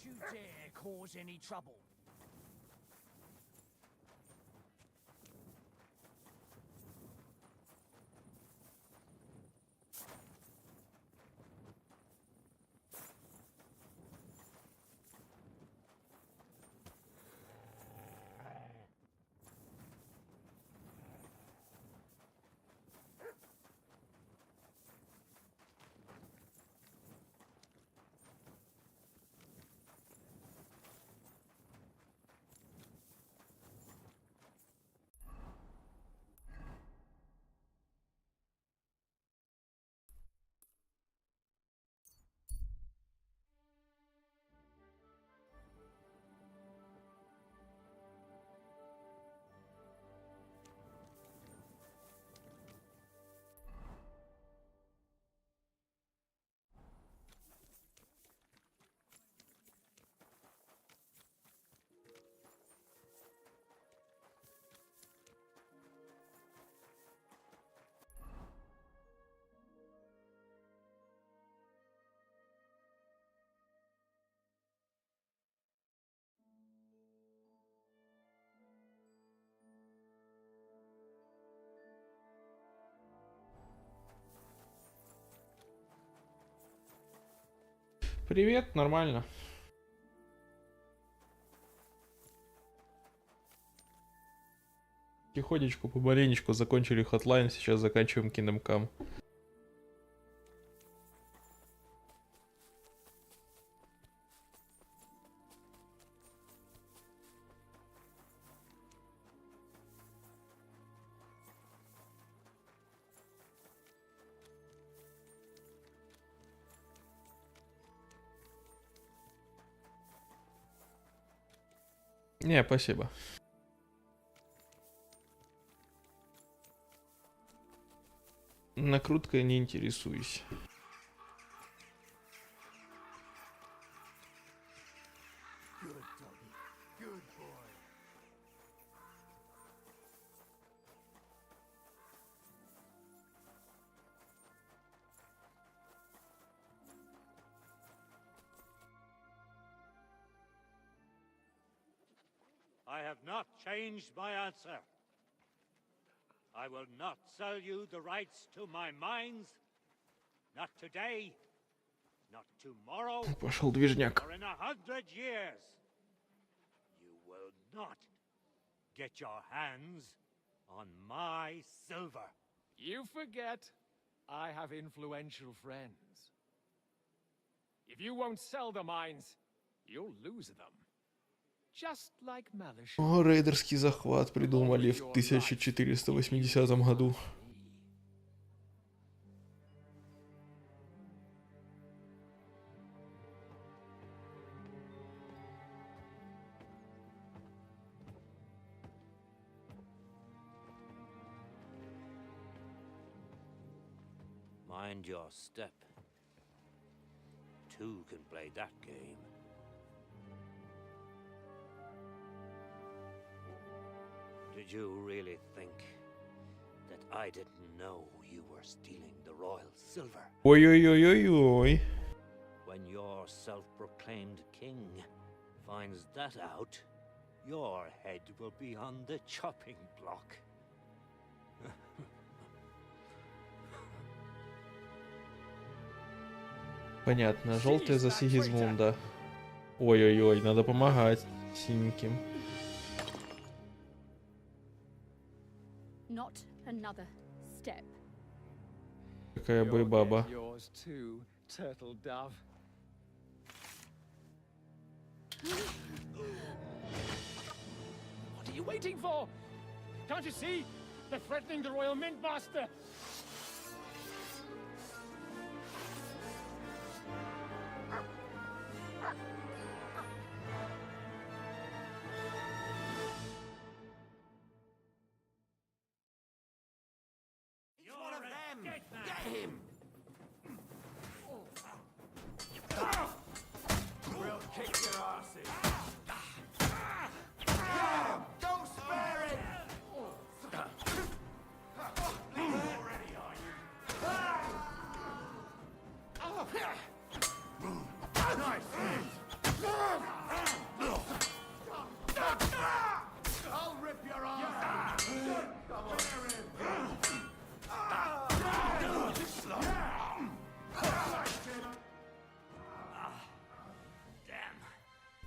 you dare cause any trouble. Привет, нормально. Тихонечку, помаленечку закончили хотлайн, сейчас заканчиваем Kingdom Come. Не, спасибо. Накруткой не интересуюсь. I have not changed my answer. I will not sell you the rights to my mines. Not today, not tomorrow, Пошел движняк. or in 100 years. You will not get your hands on my silver. You forget I have influential friends. If you won't sell the mines, you'll lose them. Just like Malish. О, рейдерский захват придумали в 1480 году. Mind your step. Two can play that game. Did you really think that I didn't know you were stealing the royal silver? Ой-ой-ой-ой-ой. When your self-proclaimed king finds that out, your head will be on the chopping block. Понятно, желтый за Сигизмунда. Ой-ой-ой, надо помогать синеньким. Not another step. Какая бой-баба. Yours too, turtle dove. What are you waiting for? Can't you see? They're threatening the Royal Mint Master.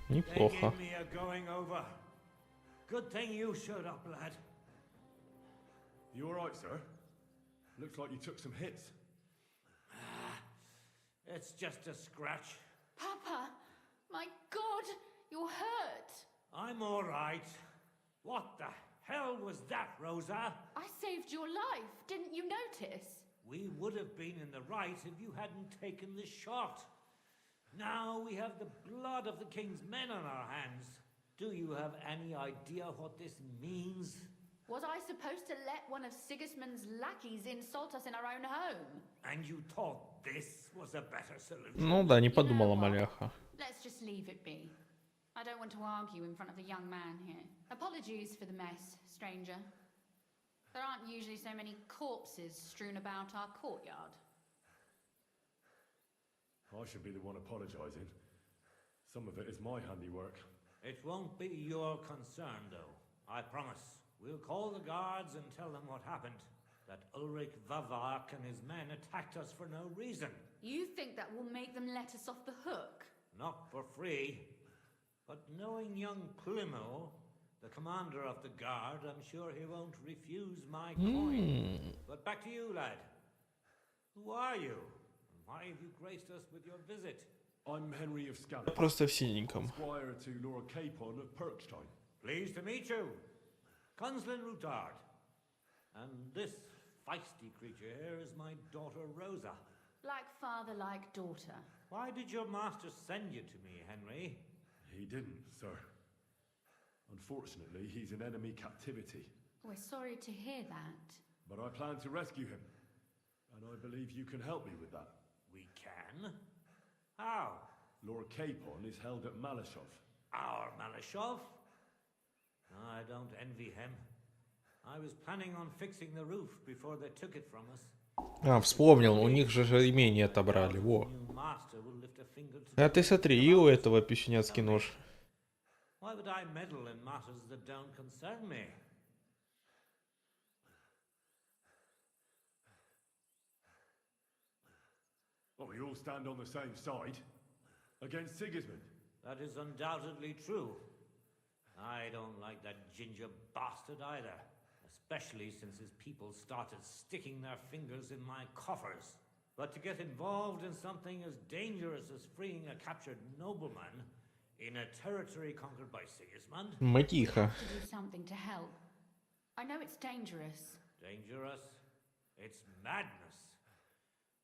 Неплохо. They give me a going over. Good thing you showed up, lad. You alright, sir? Looks like you took some hits. It's just a scratch. Papa, my God, you're hurt. I'm all right. What the hell was that, Rosa? I saved your life. Didn't you notice? We would have been in the right if you hadn't taken the shot. Now we have the blood of the king's men on our hands. Do you have any idea what this means? Was I supposed to let one of Sigismund's lackeys insult us in our own home? And you thought this was a better solution? Ну да, не You know подумала what? маляха. Let's just leave it be. I don't want to argue in front of the young man here. Apologies for the mess, stranger. There aren't usually so many corpses strewn about our courtyard. I should be the one apologising. Some of it is my handiwork. It won't be your concern, though. I promise. We'll call the guards and tell them what happened. That Ulrich Vavak and his men attacked us for no reason. You think that will make them let us off the hook? Not for free. But knowing young Plimo, the commander of the guard, I'm sure he won't refuse my coin. But back to you, lad. Who are you? And why have you graced us with your visit? I'm Henry of Scallop, Просто в синеньком. squire to Laura Capon of Perkstein. Pleased to meet you. Conslin Routard. And this feisty creature here is my daughter Rosa. Like father, like daughter. Why did your master send you to me, Henry? He didn't, sir. Unfortunately, he's in enemy captivity. We're sorry to hear that. But I plan to rescue him. And I believe you can help me with that. We can? How? Laura Capon is held at Malashov. Our Malashov? I don't envy him. I was planning on fixing the roof before they took it from us. А, вспомнил, у них же имение отобрали, во. New master will lift a finger to А ты смотри, и у этого пищеняцкий нож. Why would I meddle in matters that don't concern me? Well, we all stand on the same side. Against Sigismund. That is undoubtedly true. I don't like that ginger bastard either, especially since his people started sticking their fingers in my coffers. But to get involved in something as dangerous as freeing a captured nobleman in a territory conquered by Sigismund? Матиха. To do something to help. I know it's dangerous. Dangerous? It's madness.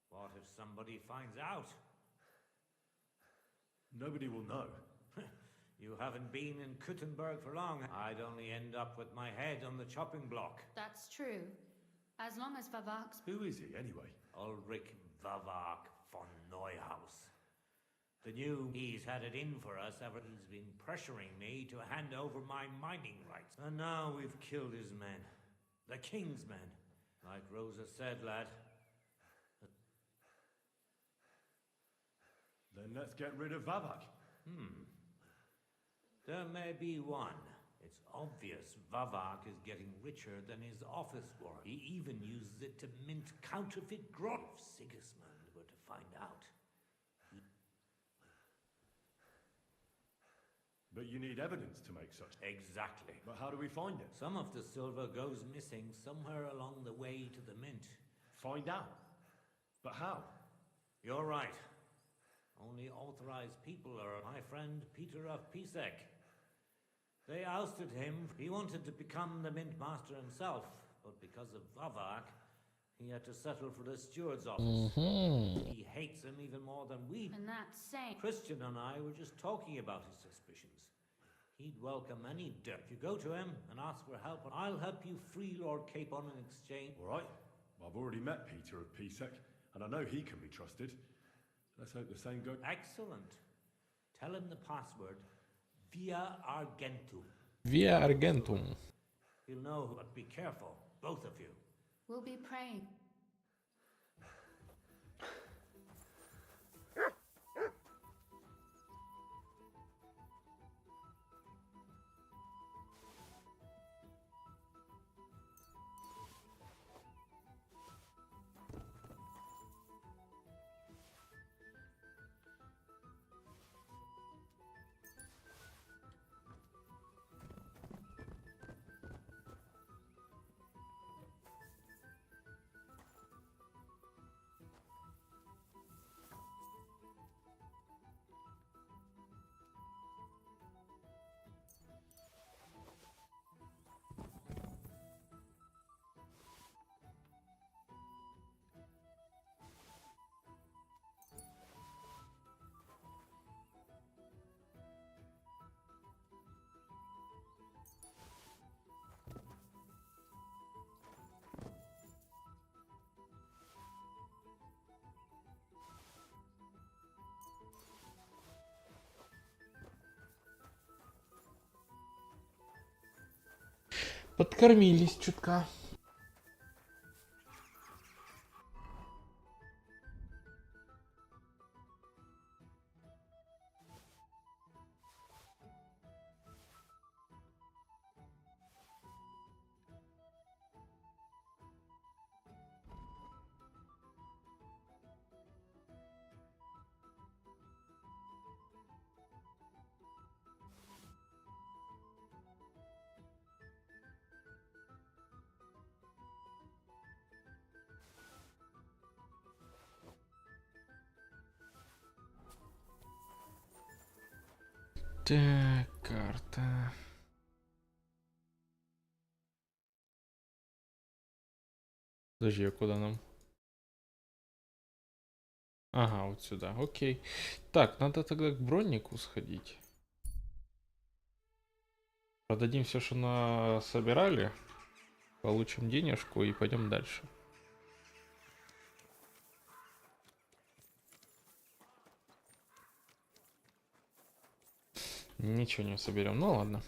What if somebody finds out? Nobody will know. You haven't been in Kuttenberg for long. I'd only end up with my head on the chopping block. That's true. As long as Vavak's... Who is he, anyway? Ulrich Vavak von Neuhaus. The new he's had it in for us ever he's been pressuring me to hand over my mining rights. And now we've killed his men. The king's men. Like Rosa said, lad. Then let's get rid of Vavak. There may be one. It's obvious Vavak is getting richer than his office work. He even uses it to mint counterfeit grog. If Sigismund were to find out. But you need evidence to make such. Exactly. But how do we find it? Some of the silver goes missing somewhere along the way to the mint. Find out. But how? You're right. Only authorized people are my friend Peter of Pisek. They ousted him. He wanted to become the mint master himself, but because of Vavak, he had to settle for the steward's office. He hates him even more than we do. And that's saying... Christian and I were just talking about his suspicions. He'd welcome any dirt. You go to him and ask for help, and I'll help you free Lord Capon in exchange. All right. I've already met Peter of Pisek, and I know he can be trusted. Let's hope the same goes. Excellent. Tell him the password, Via Argentum. Via Argentum. He'll know, but be careful, both of you. We'll be praying. Подкормились чутка. Так, карта. Подожди, а куда нам? Ага, вот сюда, окей. Так, надо тогда к броннику сходить. Продадим все, что собирали. Получим денежку и пойдем дальше. Ничего не соберем, ну ладно.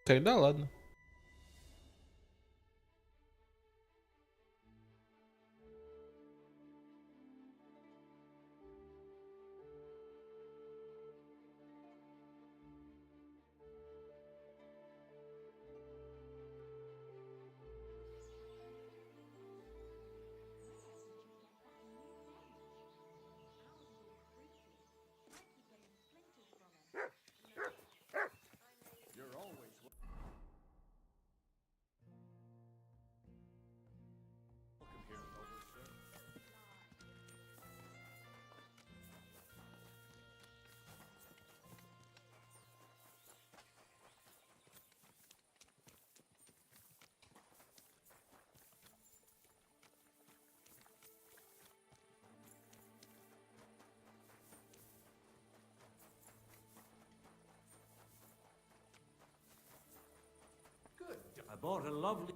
Тогда ладно. I bought a lovely...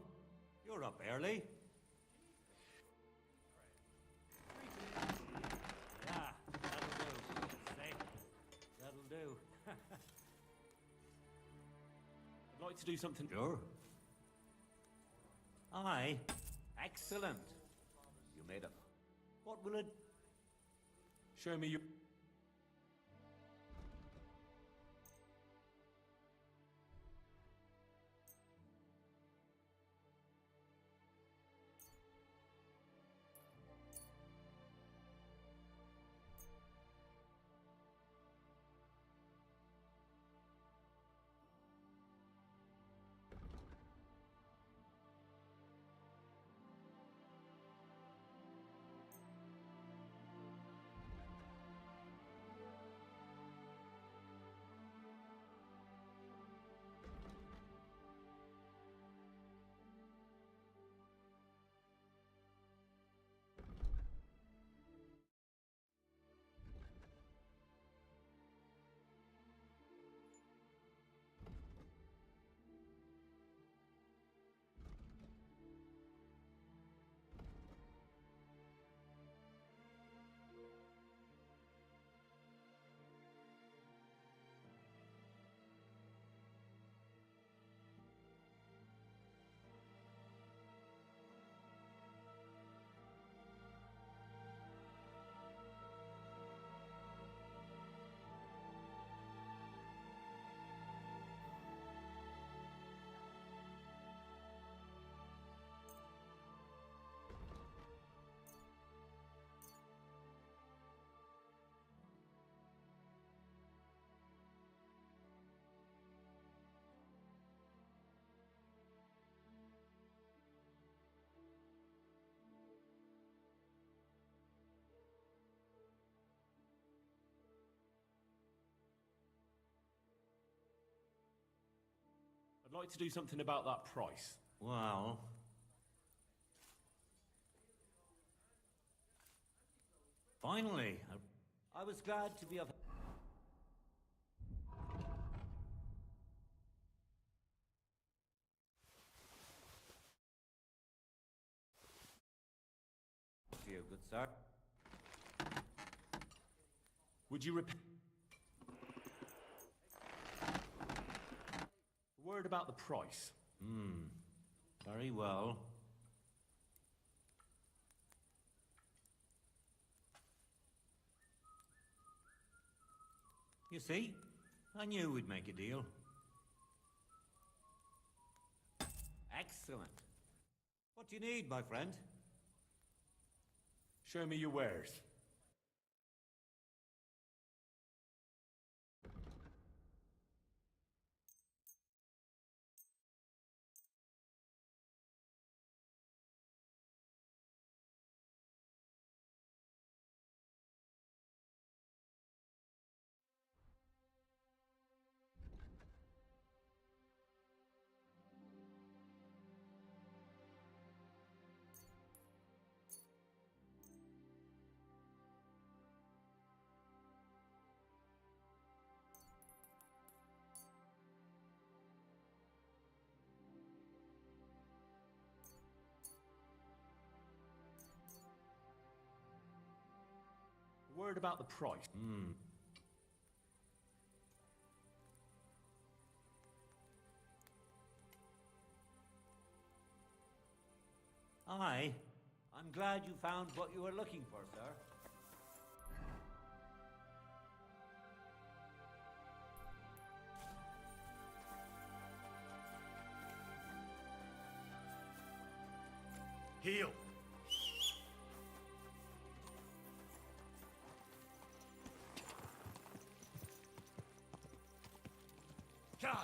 You're up early. Yeah, that'll do. Say, that'll do. I'd like to do something. Sure. Aye. Excellent. You made a... What will it... Show me your. I'd like to do something about that price. Well... Finally, I was glad to be of... To you, good sir. Would you repeat? Word about the price. Very well. You see, I knew we'd make a deal. Excellent. What do you need, my friend? Show me your wares. Word about the price. I'm glad you found what you were looking for, sir. Heal. God.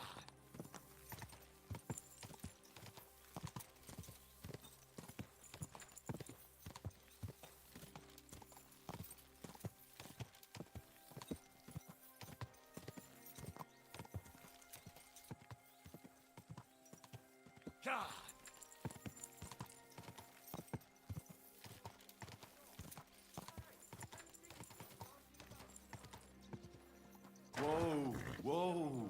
God. Whoa, whoa.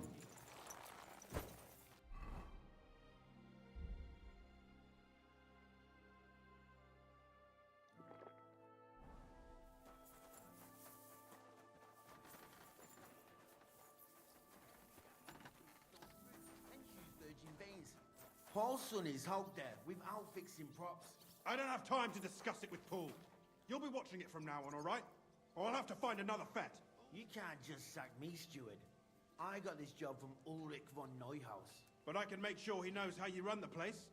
Virgin veins. Paul's son is out there without fixing props. I don't have time to discuss it with Paul. You'll be watching it from now on, all right? Or I'll have to find another fet. You can't just sack me, steward. I got this job from Ulrich von Neuhaus. But I can make sure he knows how you run the place.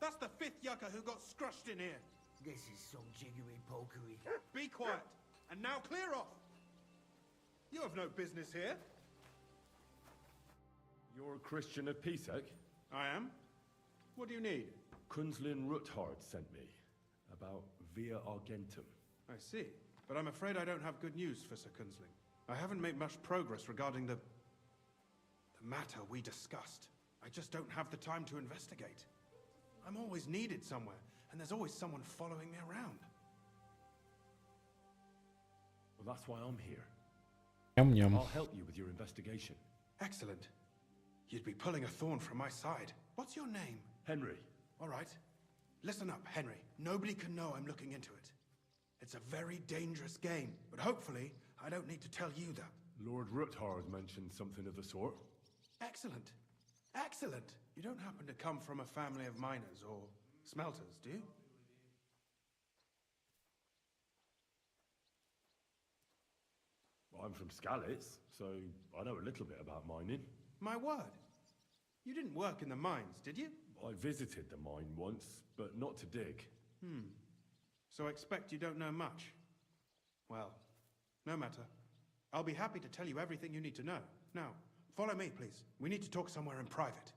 That's the 5th yucca who got scrushed in here. This is some jiggery pokery. Be quiet. And now clear off. You have no business here. You're a Christian of Pisek? I am. What do you need? Kunzlin Ruthard sent me about Via Argentum. I see. But I'm afraid I don't have good news for Sir Kunzling. I haven't made much progress regarding the matter we discussed. I just don't have the time to investigate. I'm always needed somewhere, and there's always someone following me around. Well, that's why I'm here. Ням-ням. I'll help you with your investigation. Excellent. You'd be pulling a thorn from my side. What's your name? Henry. All right. Listen up, Henry. Nobody can know I'm looking into it. It's a very dangerous game, but hopefully I don't need to tell you that. Lord Ruthard mentioned something of the sort. Excellent. Excellent. You don't happen to come from a family of miners or smelters, do you? Well, I'm from Skalitz, so I know a little bit about mining. My word. You didn't work in the mines, did you? I visited the mine once, but not to dig. So I expect you don't know much. Well, no matter. I'll be happy to tell you everything you need to know. Now, follow me, please. We need to talk somewhere in private.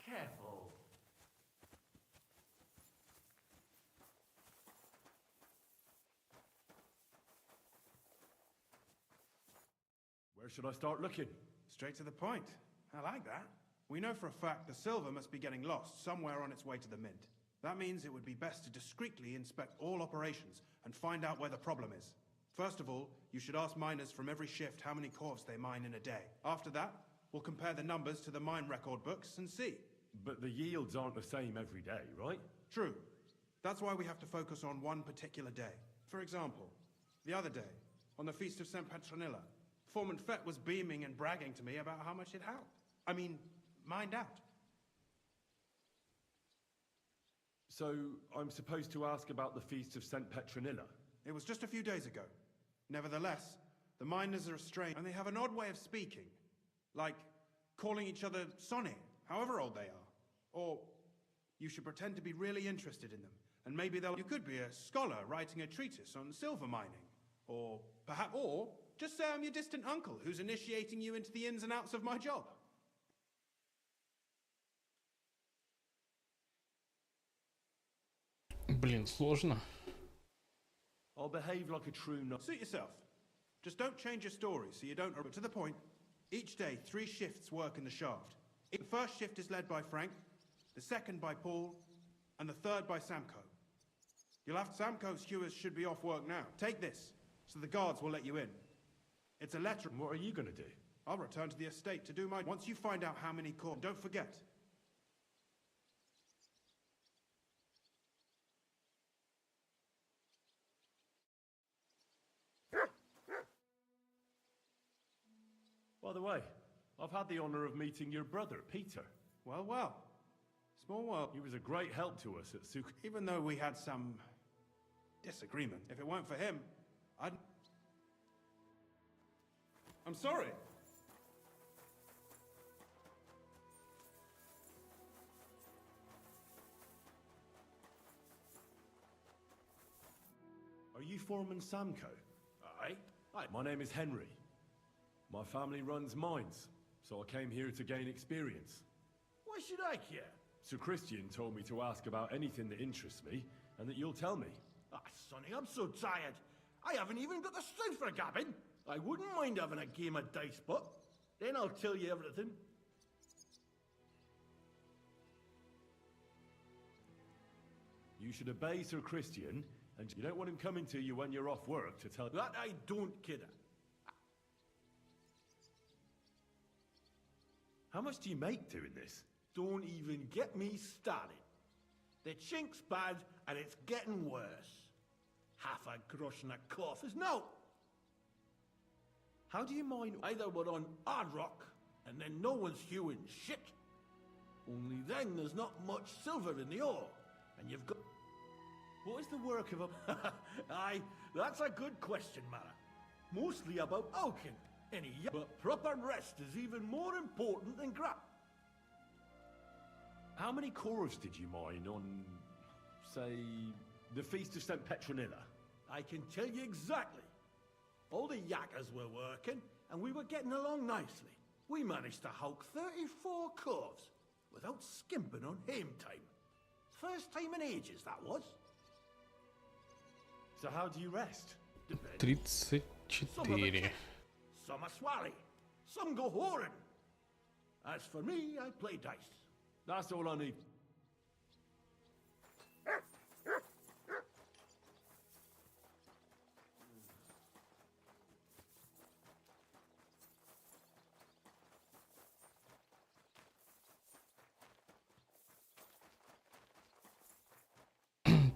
Careful. Where should I start looking? Straight to the point. I like that. We know for a fact the silver must be getting lost somewhere on its way to the mint. That means it would be best to discreetly inspect all operations and find out where the problem is. First of all, you should ask miners from every shift how many corves they mine in a day. After that, We'll compare the numbers to the mine record books and see. But the yields aren't the same every day, right? True. That's why we have to focus on one particular day. For example, the other day, on the Feast of St. Petronilla, Foreman Fett was beaming and bragging to me about how much it helped. I mean, mined out. So, I'm supposed to ask about the Feast of St. Petronilla? It was just a few days ago. Nevertheless, the miners are strange, and they have an odd way of speaking. Like, calling each other Sonny, however old they are. Or, you should pretend to be really interested in them, and maybe they'll... You could be a scholar writing a treatise on silver mining. Or, perhaps... Or, just say I'm your distant uncle who's initiating you into the ins and outs of my job. Блин, сложно. I'll behave like a true Suit yourself. Just don't change your story so you don't... But to the point, each day 3 shifts work in the shaft. The first shift is led by Frank, the second by Paul, and the third by Samko. You'll have... Samko's hewers should be off work now. Take this, so the guards will let you in. It's a letter... What are you going to do? I'll return to the estate to do my... Once you find out how many corps... Don't forget. By the way, I've had the honor of meeting your brother, Peter. Well, well. Small world. He was a great help to us at Suk... Even though we had some... disagreement. If it weren't for him, I'd... I'm sorry. Are you Foreman Samko? Aye. Hi, my name is Henry. My family runs mines, so I came here to gain experience. Why should I care? Sir Christian told me to ask about anything that interests me, and that you'll tell me. Ah, Sonny, I'm so tired. I haven't even got the strength for gabbing. I wouldn't mind having a game of dice, but then I'll tell you everything. You should obey Sir Christian, and you don't want him coming to you when you're off work to tell... That I don't, kidder. How much do you make doing this? Don't even get me started. The chink's bad, and it's getting worse. Half a grosh and a cough is no. How do you mine... Either we're on hard rock, and then no one's hewing shit. Only then there's not much silver in the ore, and you've got... What is the work of a... Aye, that's a good question, Mara. Mostly about oaking. But proper rest is even more important than grab. How many corves did you mine on, say, the Feast of St. Petronilla? I can tell you exactly. All the yakkers were working, and we were getting along nicely. We managed to hulk 34 corves without skimping on aim time. First time in ages, that was. So how do you rest? 34. Some are swally, some go whoring. As for me, I play dice. That's all I need.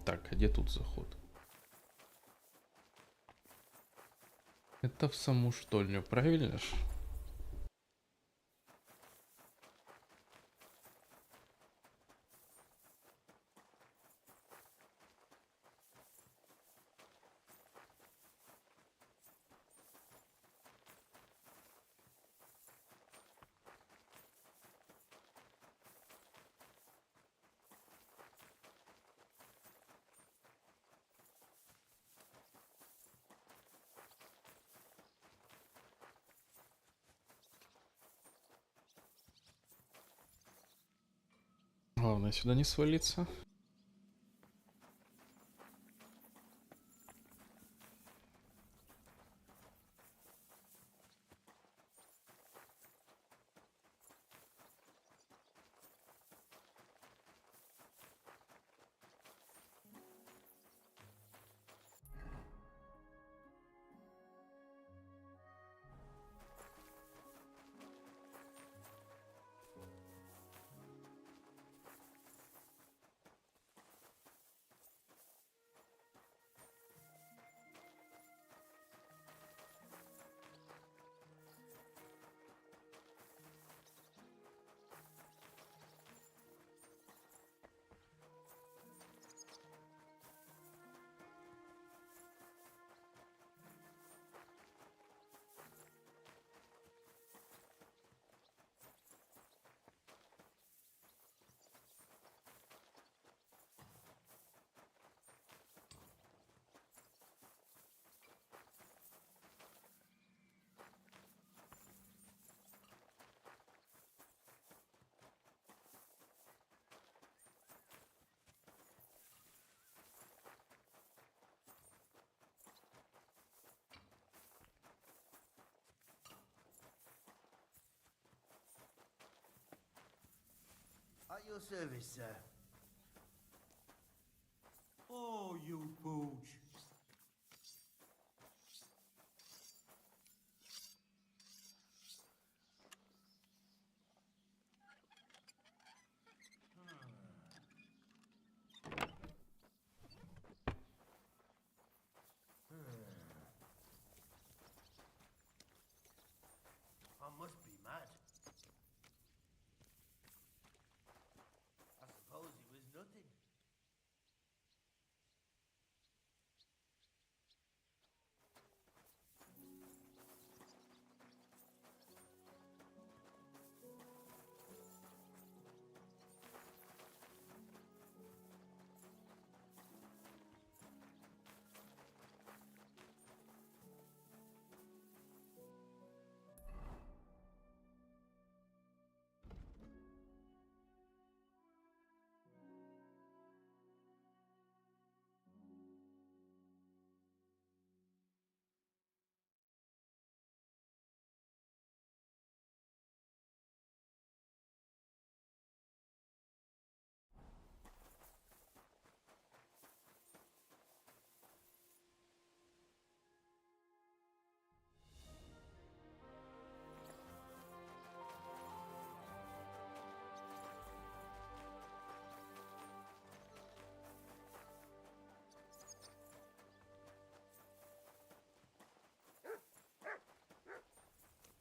Так, а где тут заход? Это в саму штольню, правильно ж? Главное сюда не свалиться. your service, sir. Oh, you pooch. I must be mad. I suppose it was nothing.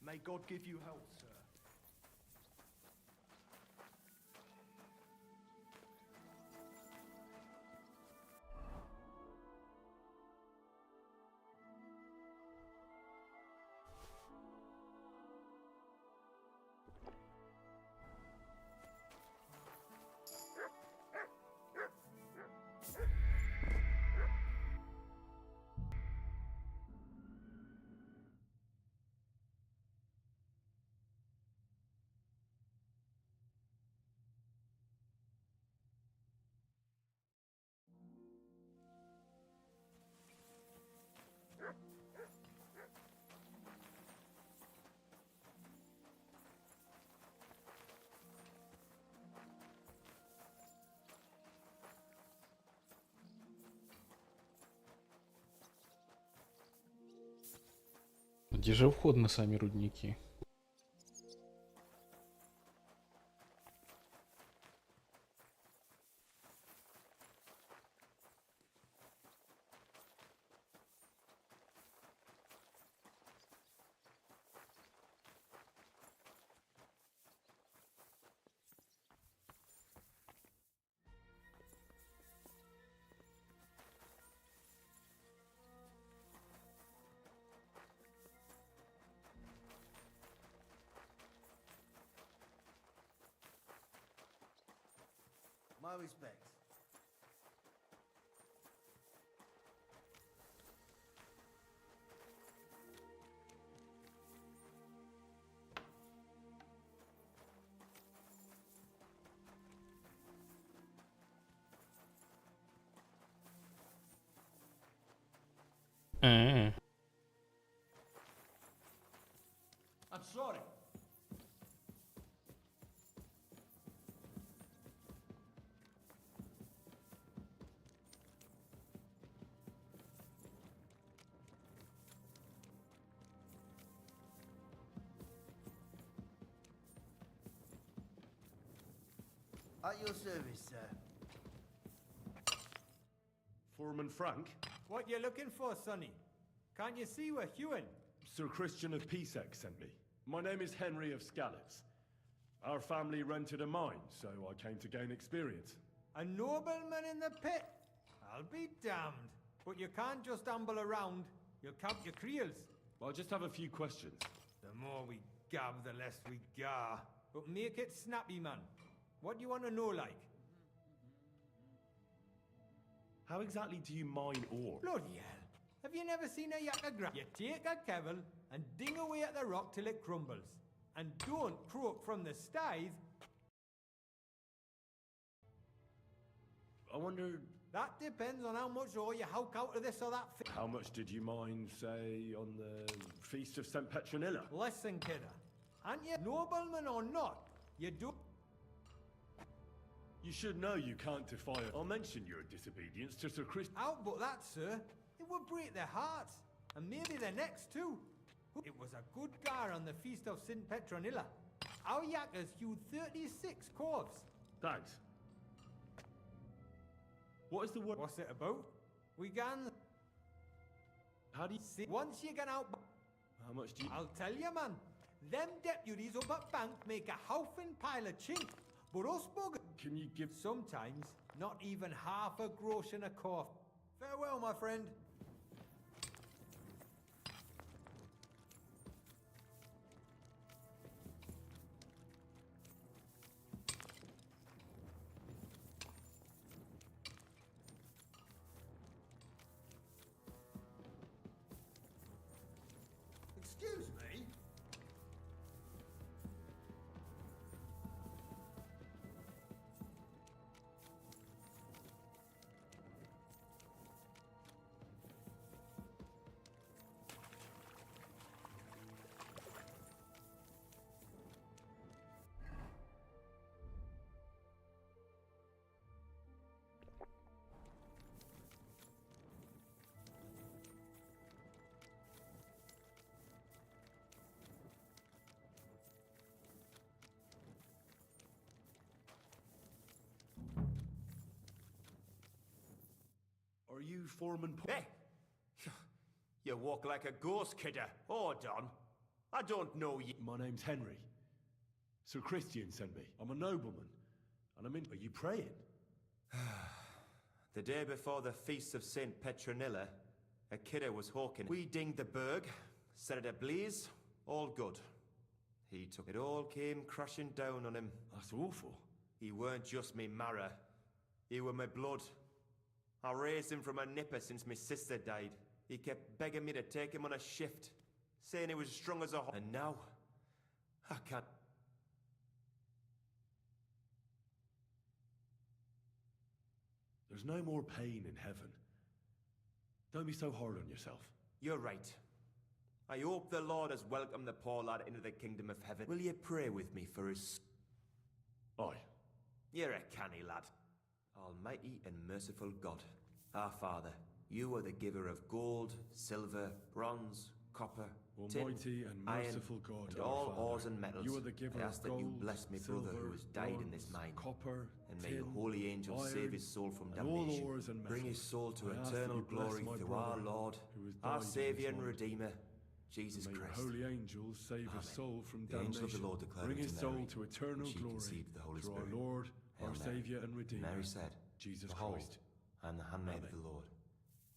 May God give you health, sir. Где же вход на сами рудники? My respects. А-а-а. I'm sorry. At your service, sir. Foreman Frank? What you looking for, Sonny? Can't you see we're Hewin? Sir Christian of Pisek sent me. My name is Henry of Scallops. Our family rented a mine, so I came to gain experience. A nobleman in the pit? I'll be damned. But you can't just amble around. You'll count your creels. I just have a few questions. The more we gab, the less we gar. But make it snappy, man. What do you want to know, like? How exactly do you mine ore? Bloody hell. Have you never seen a yakka grab? You take a kevil and ding away at the rock till it crumbles. And don't croak from the stithe. I wonder... That depends on how much ore you howk out of this or that thing. How much did you mine, say, on the Feast of St. Petronilla? Listen, kidder. Aren't you nobleman or not? You do... You should know you can't defy it. I'll mention your disobedience to Sir Chris. Out but that, sir. It would break their hearts, and maybe their necks too. It was a good gar on the feast of St. Petronilla. Our yakkers hewed 36 corves. Thanks. What is the word? What's it about? We gan... How do you see? Once you get out... How much do you... I'll tell you, man. Them deputies up at bank make a howfin pile of chink. But us bugger... Can you give... Sometimes, not even half a grosh in a corf. Farewell, my friend. Excuse me? Are you Foreman... Hey! You walk like a ghost, kidder. Hold on. I don't know you. My name's Henry. Sir Christian sent me. I'm a nobleman. And I'm in... Are you praying? The day before the feast of St. Petronilla, a kidder was hawking. We dinged the burg, set it ablaze, all good. He took it. All came crashing down on him. That's awful. He weren't just me marrow. He were my blood. I raised him from a nipper since my sister died. He kept begging me to take him on a shift, saying he was strong as a horse. And now, I can't... There's no more pain in heaven. Don't be so hard on yourself. You're right. I hope the Lord has welcomed the poor lad into the kingdom of heaven. Will you pray with me for his... Aye. You're a canny lad. Almighty and merciful God, our Father, you are the giver of gold, silver, bronze, copper, Almighty tin, and merciful iron, God, and our all Father, ores and metals. you are the giver I of ask that you gold, bless me brother silver, who has died in this bronze, mine. copper, And may tin, your holy angels iron, save his soul from and all damnation. ores and Bring his metals. soul to I ask that eternal you bless glory my through brother our Lord, who has our died in Saviour this and mine. Redeemer, Jesus May Christ. your holy angels save his Amen. soul from The angel of the damnation. Lord declared Bring unto his soul Mary, to eternal and she glory conceived the Holy through Spirit. our Lord, Hail our Mary. Saviour and Redeemer, Mary said, Jesus Behold, Christ. I am the handmaid of Amen. the Lord.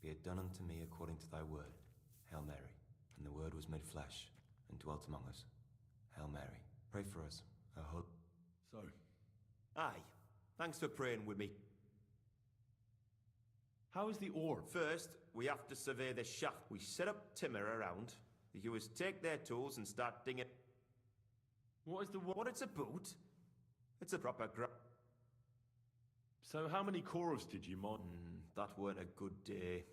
Be it done unto me according to thy word. Hail Mary. And the word was made flesh and dwelt among us. Hail Mary. Pray for us. Our hope. So, Aye. Thanks for praying with me. how is the orb? First, we have to survey the shaft. We set up timber around. The hewers take their tools and start dinging. What is the... What it's about? It's a proper So how many corves did you mine? That weren't a good day.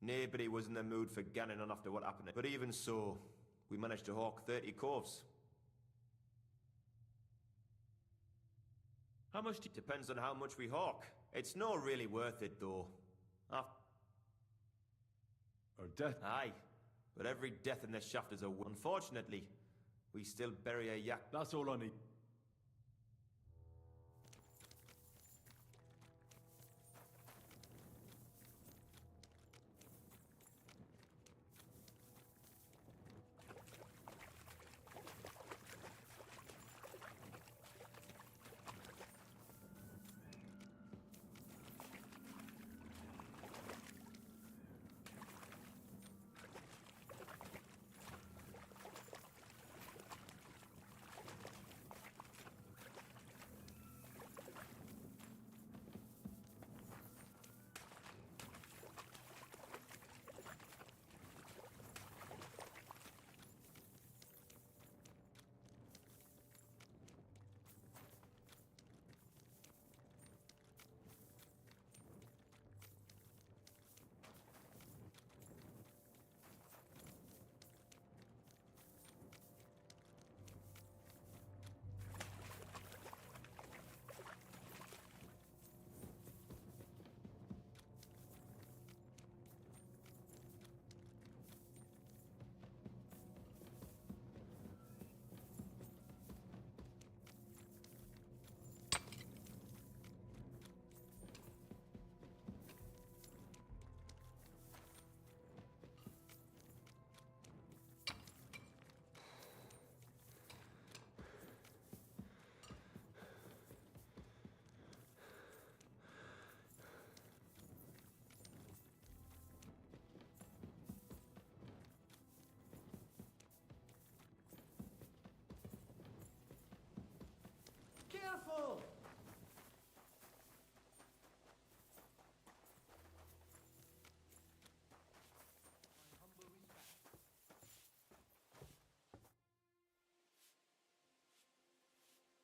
Nobody was in the mood for ganning on after what happened. But even so, we managed to hawk 30 corves. How much do you... Depends on how much we hawk. It's not really worth it, though. Or death? Aye. But every death in the shaft is a... Unfortunately, we still bury a yak. That's all I need.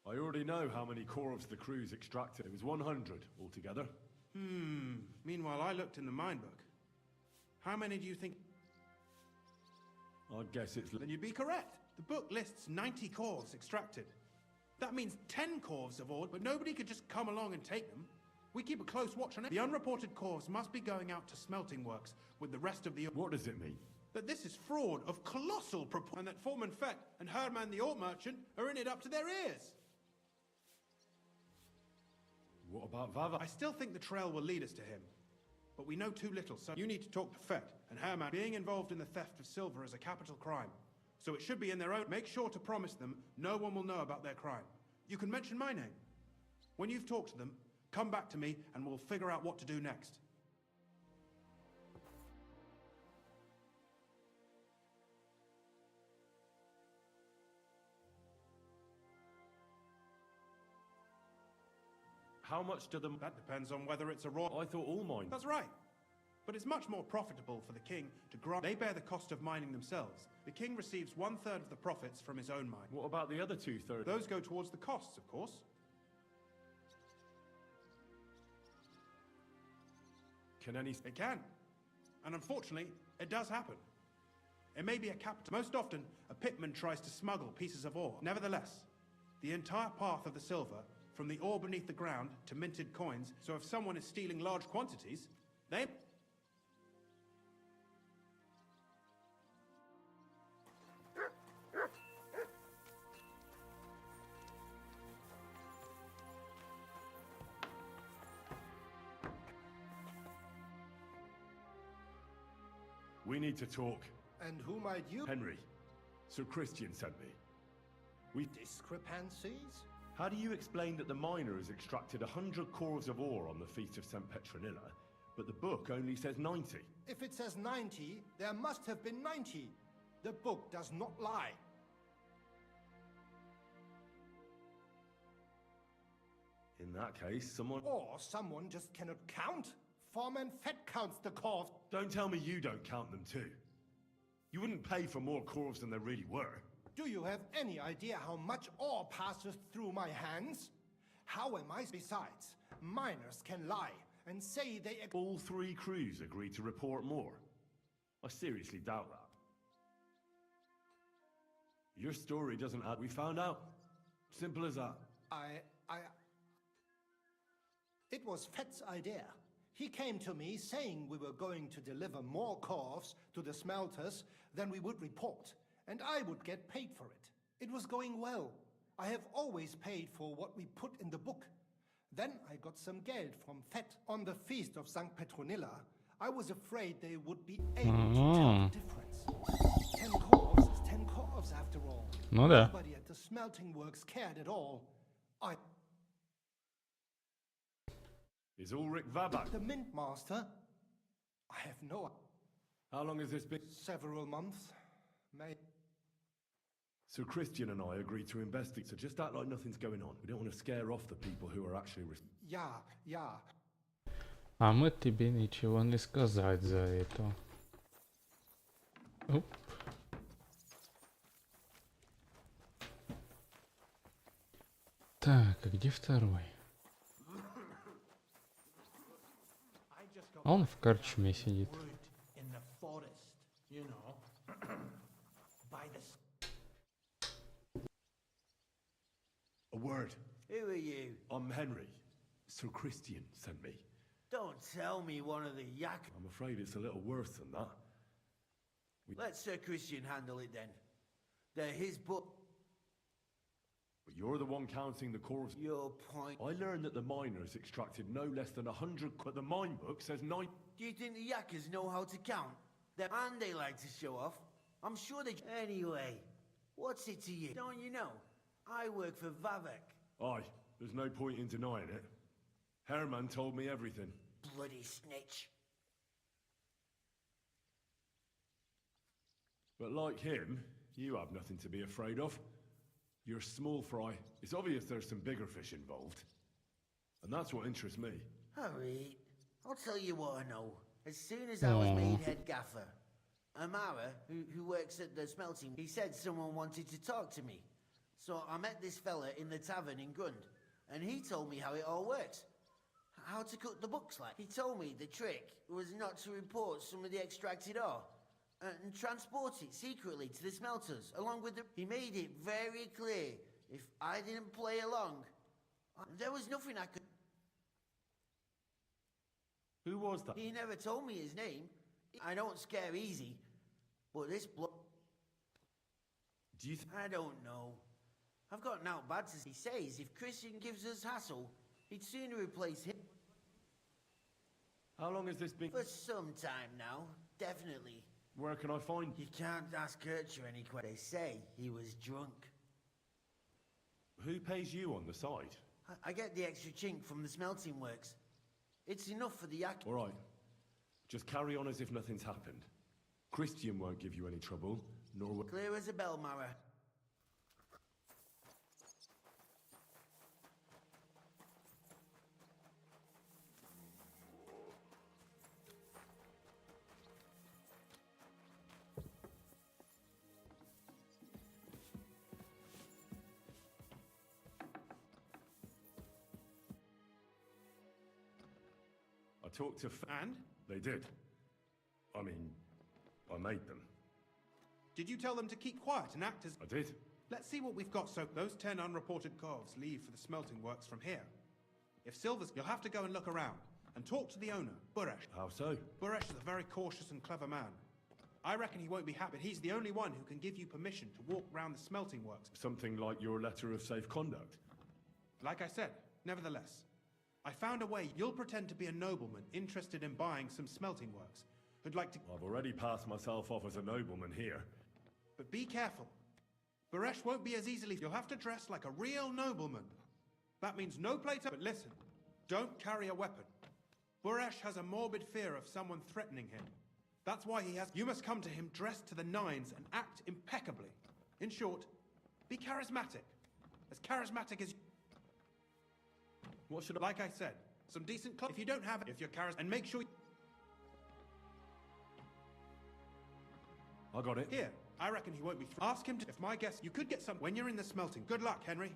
I already know how many corvs the crew's extracted. It was 100 altogether. Meanwhile, I looked in the mine book. How many do you think? I'd guess it's... Then you'd be correct. The book lists 90 corvs extracted. That means 10 corvs of ore, but nobody could just come along and take them. We keep a close watch on it. The unreported corvs must be going out to smelting works with the rest of the... What does it mean? That this is fraud of colossal proportion, and that Foreman Fett and Herman the ore merchant are in it up to their ears. What about Vava? I still think the trail will lead us to him. But we know too little, so you need to talk to Fett and Herman. Being involved in the theft of silver is a capital crime. So it should be in their own... Make sure to promise them no one will know about their crime. You can mention my name. When you've talked to them, come back to me and we'll figure out what to do next. How much do the... That depends on whether it's a raw... I thought all mine... That's right. But it's much more profitable for the king to grant... They bear the cost of mining themselves. The king receives 1/3 of the profits from his own mine. What about the other 2/3? Those go towards the costs, of course. Can any... It can. And unfortunately, it does happen. It may be a capital. Most often, a pitman tries to smuggle pieces of ore. Nevertheless, the entire path of the silver, from the ore beneath the ground to minted coins, so if someone is stealing large quantities, they... We need to talk. And who might you... Henry. Sir Christian sent me. We... Discrepancies? How do you explain that the miner has extracted 100 corvs of ore on the Feast of St. Petronilla, but the book only says 90? If it says 90, there must have been 90. The book does not lie. In that case, someone... Or someone just cannot count. Foreman Fett counts the corvs. Don't tell me you don't count them too. You wouldn't pay for more corvs than there really were. Do you have any idea how much ore passes through my hands? How am I? Besides, miners can lie and say they... All 3 crews agreed to report more. I seriously doubt that. Your story doesn't add... We found out. Simple as that. It was Fett's idea. He came to me saying we were going to deliver more corvs to the smelters than we would report, and I would get paid for it. It was going well. I have always paid for what we put in the book. Then I got some geld from Fett on the feast of St. Petronilla. I was afraid they would be able to tell the difference. 10 corvs is 10 corvs after all. Nobody at the smelting works cared at all. Is Ulrich Vabak the mint master? I have no... How long has this been? Several months. So Christian and I agreed to investigate, so just act like nothing's going on. We don't want to scare off the people who are actually... Yeah. А мы тебе ничего не сказать за это. Оп. Так, а где второй? Он в корчме сидит. A word. Who are you? I'm Henry. Sir Christian sent me. Don't tell me one of the yak... I'm afraid it's a little worse than that. Let Sir Christian handle it then. They're his book. But you're the one counting the corvs. Your point... I learned that the miners extracted no less than 100, but the mine book says 9... Do you think the yakkers know how to count? And they like to show off. I'm sure they... Anyway, what's it to you? Don't you know? I work for Vavek. Aye, there's no point in denying it. Herman told me everything. Bloody snitch. But like him, you have nothing to be afraid of. You're small fry. It's obvious there's some bigger fish involved. And that's what interests me. Alright, I'll tell you what I know. As soon as I was made head gaffer, Amara, who works at the smelting, he said someone wanted to talk to me. So I met this fella in the tavern in Grund, and he told me how it all works. How to cook the books like. He told me the trick was not to report some of the extracted ore and transport it secretly to the smelters, along with the... He made it very clear if I didn't play along, there was nothing I could... Who was that? He never told me his name. I don't scare easy, but this Do you I don't know. I've got now bad to... He says if Christian gives us hassle, he'd sooner replace him. How long has this been? For some time now, definitely. Where can I find... You can't ask Kircher any questions. They say he was drunk. Who pays you on the side? I get the extra chink from the smelting works. It's enough for the yak. All right. Just carry on as if nothing's happened. Christian won't give you any trouble, nor will... Clear as a bell, Mara. I talked to... And? They did. I mean, I made them. Did you tell them to keep quiet and act as... I did. Let's see what we've got. So those 10 unreported corves leave for the smelting works from here. If Silver's... You'll have to go and look around and talk to the owner, Buresh. How so? Buresh is a very cautious and clever man. I reckon he won't be happy. He's the only one who can give you permission to walk round the smelting works. Something like your letter of safe conduct? Like I said, nevertheless, I found a way. You'll pretend to be a nobleman interested in buying some smelting works, who'd like to... I've already passed myself off as a nobleman here. But be careful. Buresh won't be as easily... You'll have to dress like a real nobleman. That means no plate-up... But listen, don't carry a weapon. Buresh has a morbid fear of someone threatening him. That's why he has... You must come to him dressed to the nines and act impeccably. In short, be charismatic. As charismatic as... What should I... Like I said, some decent clothes. If you don't have it, if you're charismatic... And make sure... I got it. Here, I reckon he won't be... Ask him to... If my guess... You could get some... When you're in the smelting. Good luck, Henry.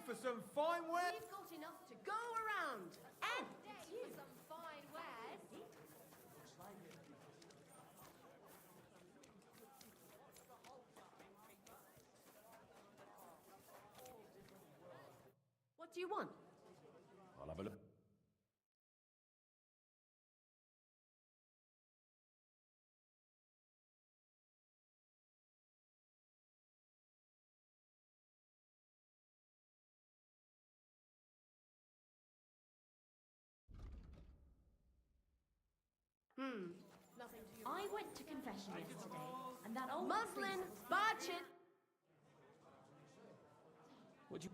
For some fine wear. We've got enough to go around. And for some fine wares. What do you want? I'll have a look. Nothing to you. I went to confession yesterday, and that old Muslin, Barchin. Would you...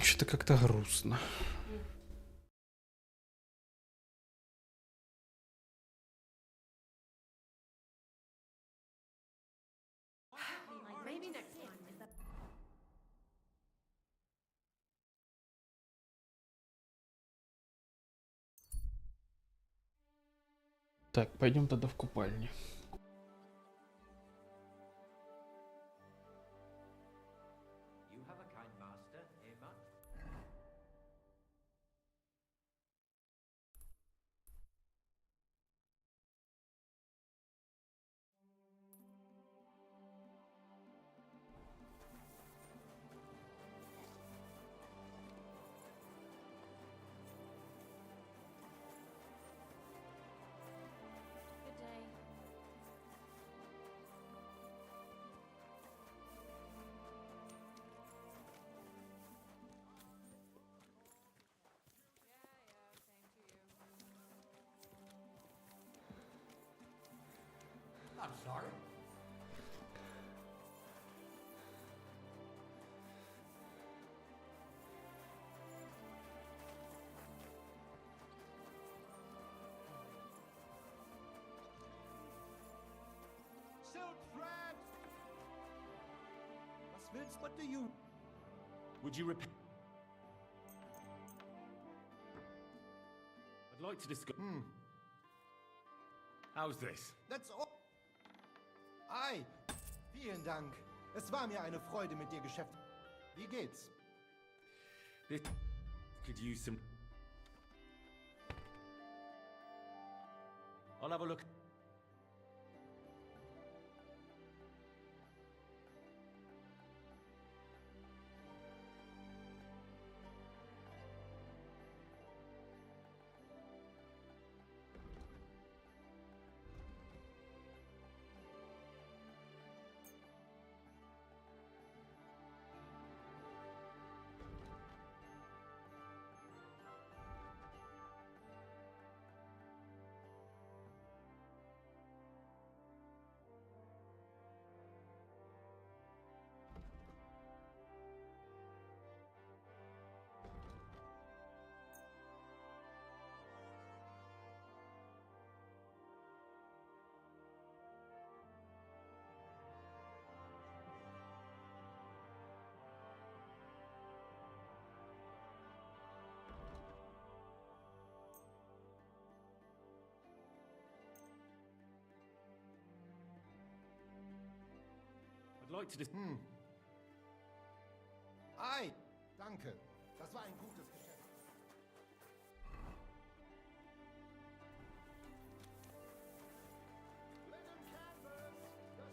Что-то как-то грустно. Maybe next time. Is that... Так, пойдем тогда в купальню. You have a kind master, Emma. Good day. I'm sorry. Silk thread! What do you... Would you repeat? I'd like to discuss. How's this? That's all. Ei, vielen Dank. Es war mir eine Freude, mit dir Geschäft. Wie geht's? This could use some. I'll have a look. I'd like to just. Ei, danke. Das war ein gutes Geschäft. Linen canvas, the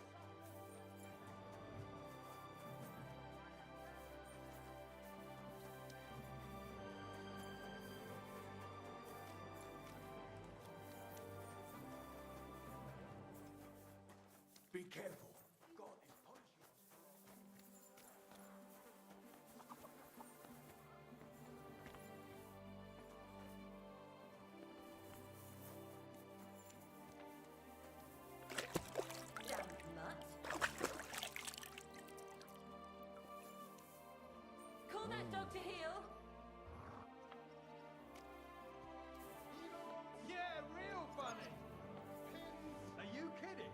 Be careful. God is punishing us. Damn nut. Call that dog to heel. Yeah, real funny! Are you kidding?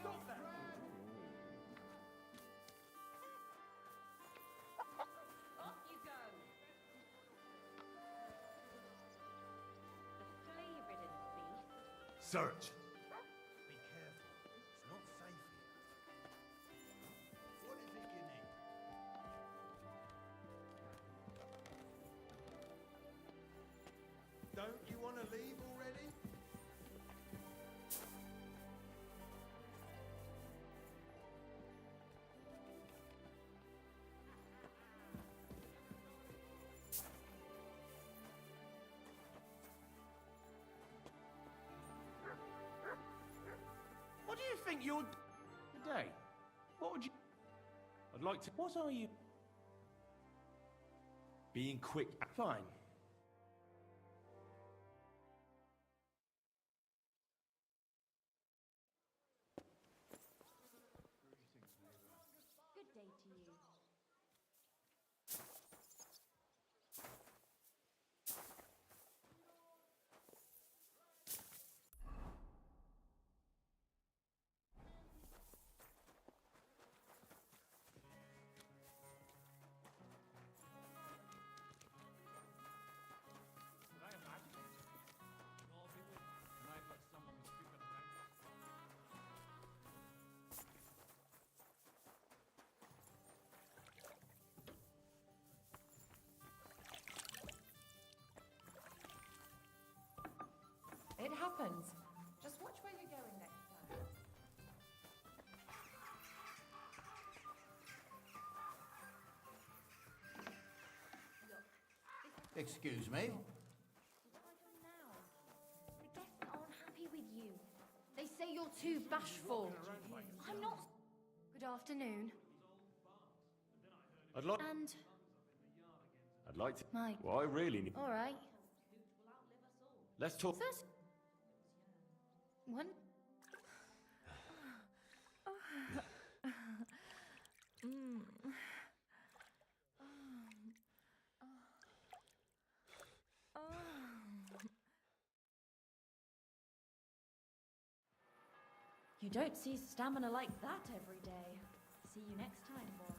Stop that! Off you go. The flea-ridden beast. Search. Be careful. It's not safe here. What is it you need? Don't you want to leave already? What do you think you're today? What would you? I'd like to. What are you? Being quick. Fine. Good day to you. happens. Just watch where you're going next time. Excuse me? The guests aren't happy with you. They say you're too bashful. I'm not. Good afternoon. I'd like... And I'd like to... Mike. Well, I really need... all right. Let's talk... First one. You don't see stamina like that every day. See you next time, warrior.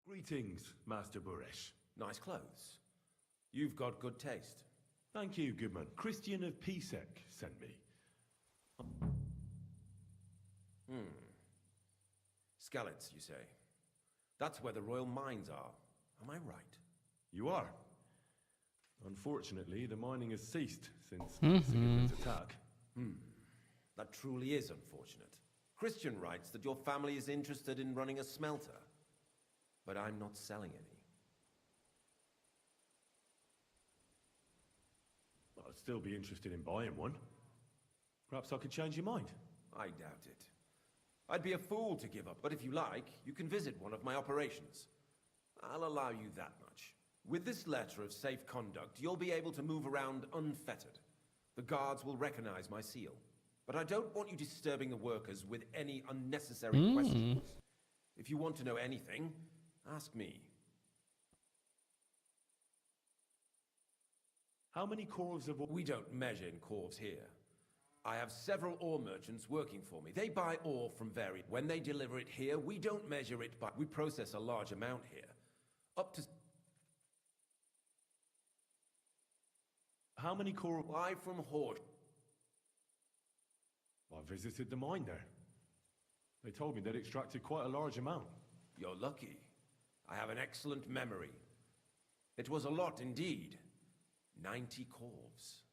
Greetings, Master Buresh. Nice clothes. You've got good taste. Thank you, good man. Christian of Pisek sent me. Skallets, you say? That's where the royal mines are. Am I right? You are. Unfortunately, the mining has ceased since Sigurd's attack. That truly is unfortunate. Christian writes that your family is interested in running a smelter, but I'm not selling any. I'd still be interested in buying one. Perhaps I could change your mind. I doubt it. I'd be a fool to give up, but if you like, you can visit one of my operations. I'll allow you that much. With this letter of safe conduct, you'll be able to move around unfettered. The guards will recognize my seal. But I don't want you disturbing the workers with any unnecessary questions. If you want to know anything, ask me. How many corves of... We don't measure in corves here. I have several ore merchants working for me. They buy ore from varied... When they deliver it here, we don't measure it by... We process a large amount here. Up to... How many corves... Buy from Horse. I visited the mine there. They told me they'd extracted quite a large amount. You're lucky. I have an excellent memory. It was a lot indeed. 90 corves.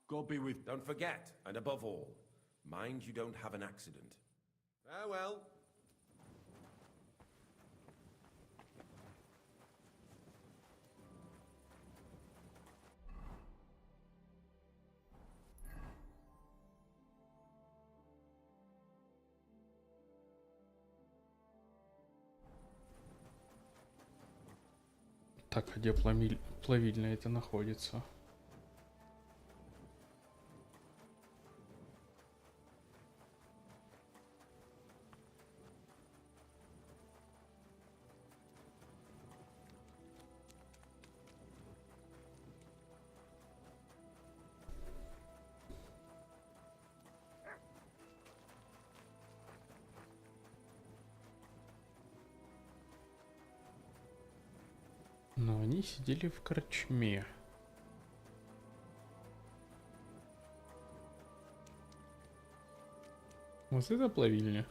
God be with... Don't forget, and above all, mind you don't have an accident. Farewell. Так, а где плавильня это находится? Но они сидели в корчме. Вот это плавильня?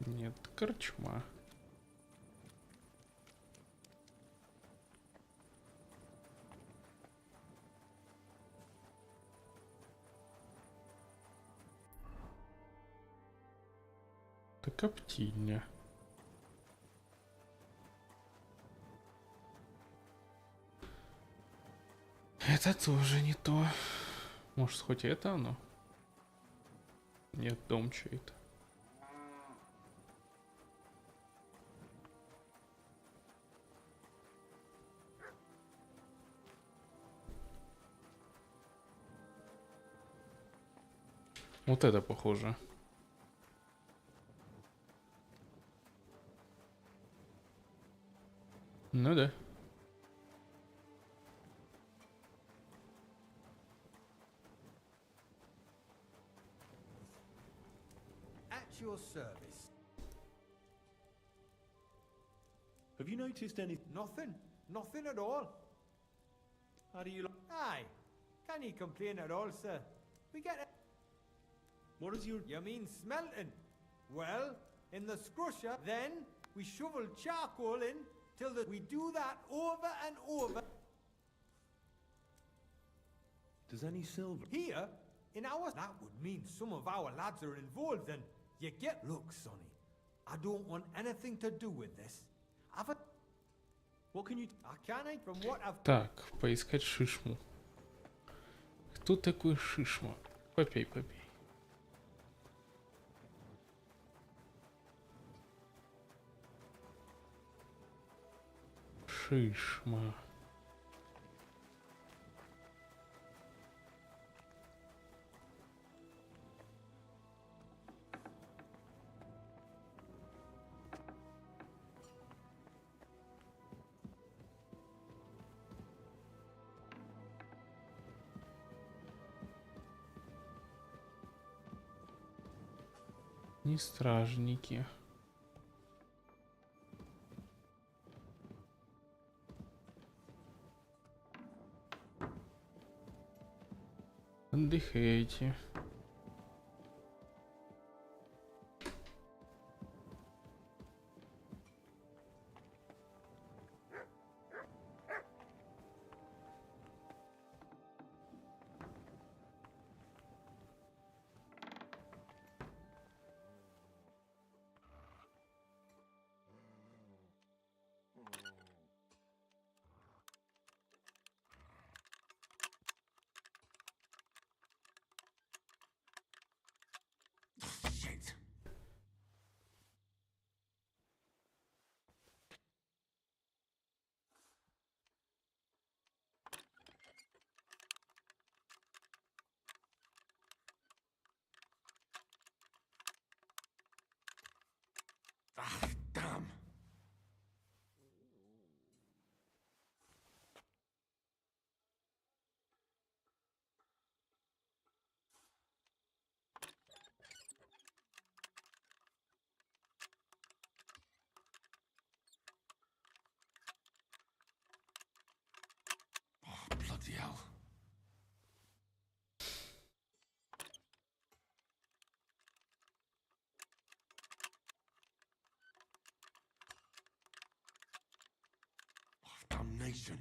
Нет, корчма. Это коптильня. Это тоже не то. Может, хоть это оно? Нет, дом чей-то. Вот это похоже. Ну да. At your service. Have you noticed any... Nothing. Nothing at all. How do you... Aye. Can you complain at all, sir? We get it. What is your... You mean smelting? Well, in the scrusher, then we shovel charcoal in till we do that over and over. Does any silver... Here, in our... That would mean some of our lads are involved and you get... Look, Sonny, I don't want anything to do with this. I've a... What can you... I can't from what I've... Так, поискать шишму. Кто такой шишма? Попей, попей. Шишма. Не стражники. Отдыхайте. Shit. Ah, damn. Oh, bloody hell. Oh, damnation.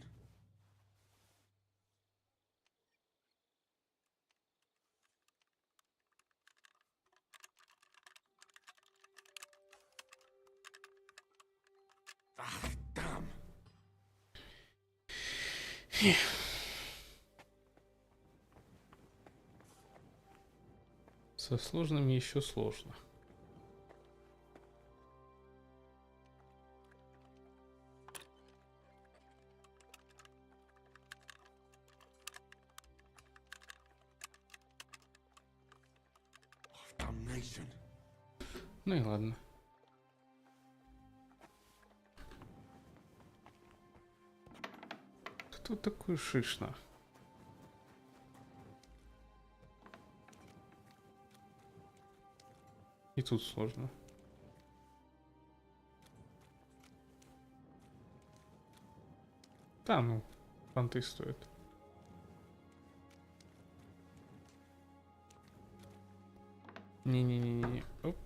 Ah, damn. Со сложными еще сложно. abomination. Ну и ладно. Кто такой Шишна? И тут сложно. Да, ну, фанты стоят. Не-не-не-не. Оп.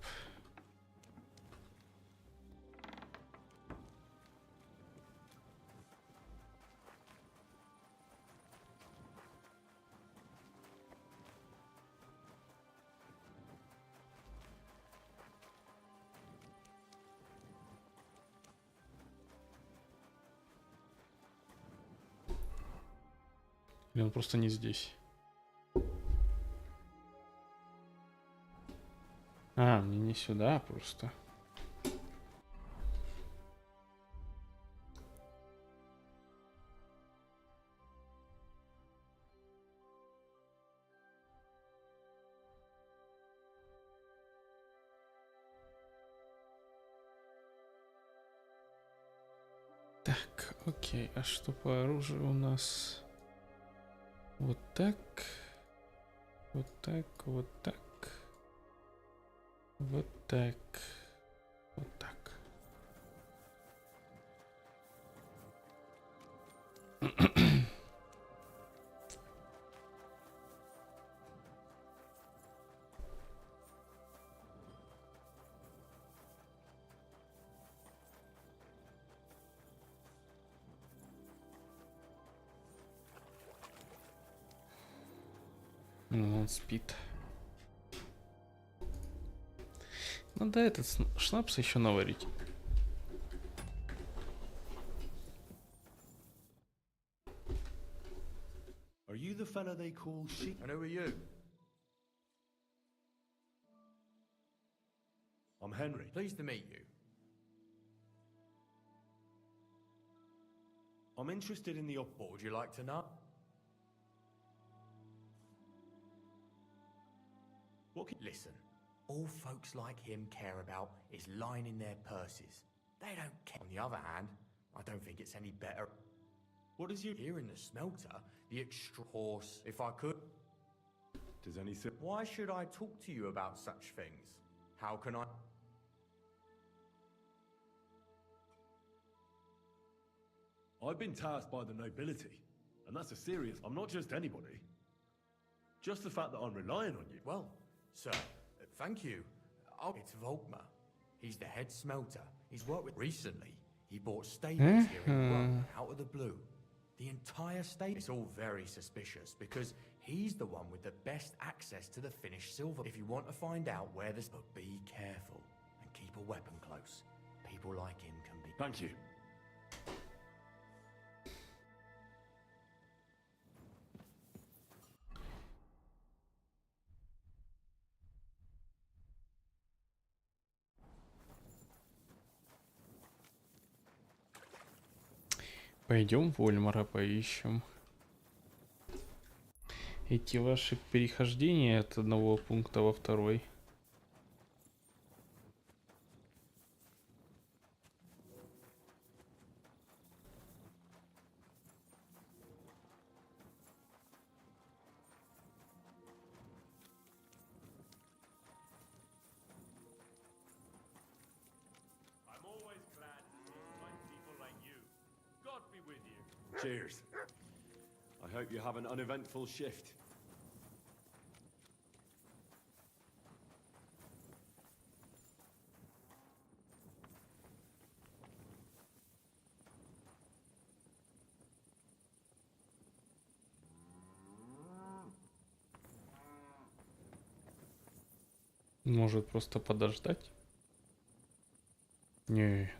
Или он просто не здесь? А, мне не сюда просто. Так, окей. А что по оружию у нас? Вот так. Вот так, вот так. Вот так. Вот так. Ну, он спит. Надо этот шнапс еще наварить. Are you the fella they call sheep? And who are you? I'm Henry. Pleased to meet you. I'm interested in the What would you like to know? Listen, all folks like him care about is lining their purses. They don't care. On the other hand, I don't think it's any better. What is you here in the smelter? The extra horse, if I could. Does any say? Why should I talk to you about such things? How can I? I've been tasked by the nobility, and that's a serious. I'm not just anybody. Just the fact that I'm relying on you. Well, sir, thank you. Oh, it's Volkmar. He's the head smelter. He's worked with recently. He bought stables here in Rome out of the blue. The entire state. It's all very suspicious because he's the one with the best access to the finished silver. If you want to find out where this, but be careful and keep a weapon close. People like him can be. Thank you. Пойдем Вольмара поищем. Эти ваши перехождения от одного пункта во второй. Cheers. I hope you have an uneventful shift. Может просто подождать? Не.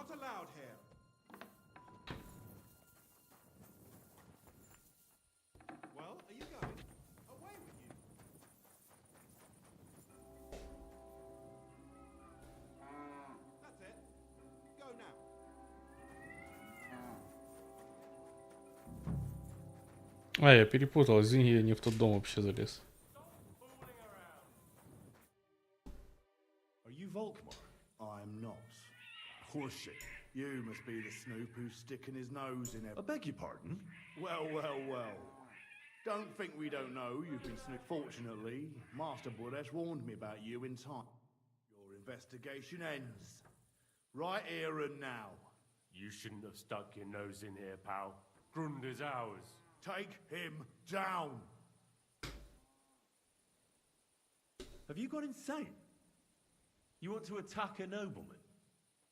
not allowed here. Well, are you going? Away with you. That's it. Go now. А, я перепутал, извини, я не в тот дом вообще залез. Are you Volkmar? I'm not. Horseshit. You must be the snoop who's sticking his nose in everything. I beg your pardon? Well, well, well. Don't think we don't know you've been snooping. Fortunately, Master Buresh warned me about you in time. Your investigation ends. Right here and now. You shouldn't have stuck your nose in here, pal. Grund is ours. Take him down. Have you gone insane? You want to attack a nobleman?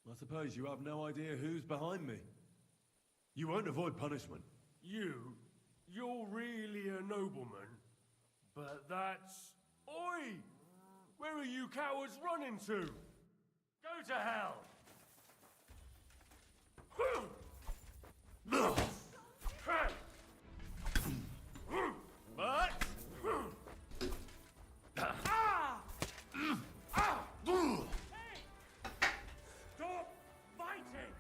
I suppose you have no idea who's behind me. You won't avoid punishment. You're really a nobleman? But that's... Oi! Where are you cowards running to? Go to hell! But... Stop fighting!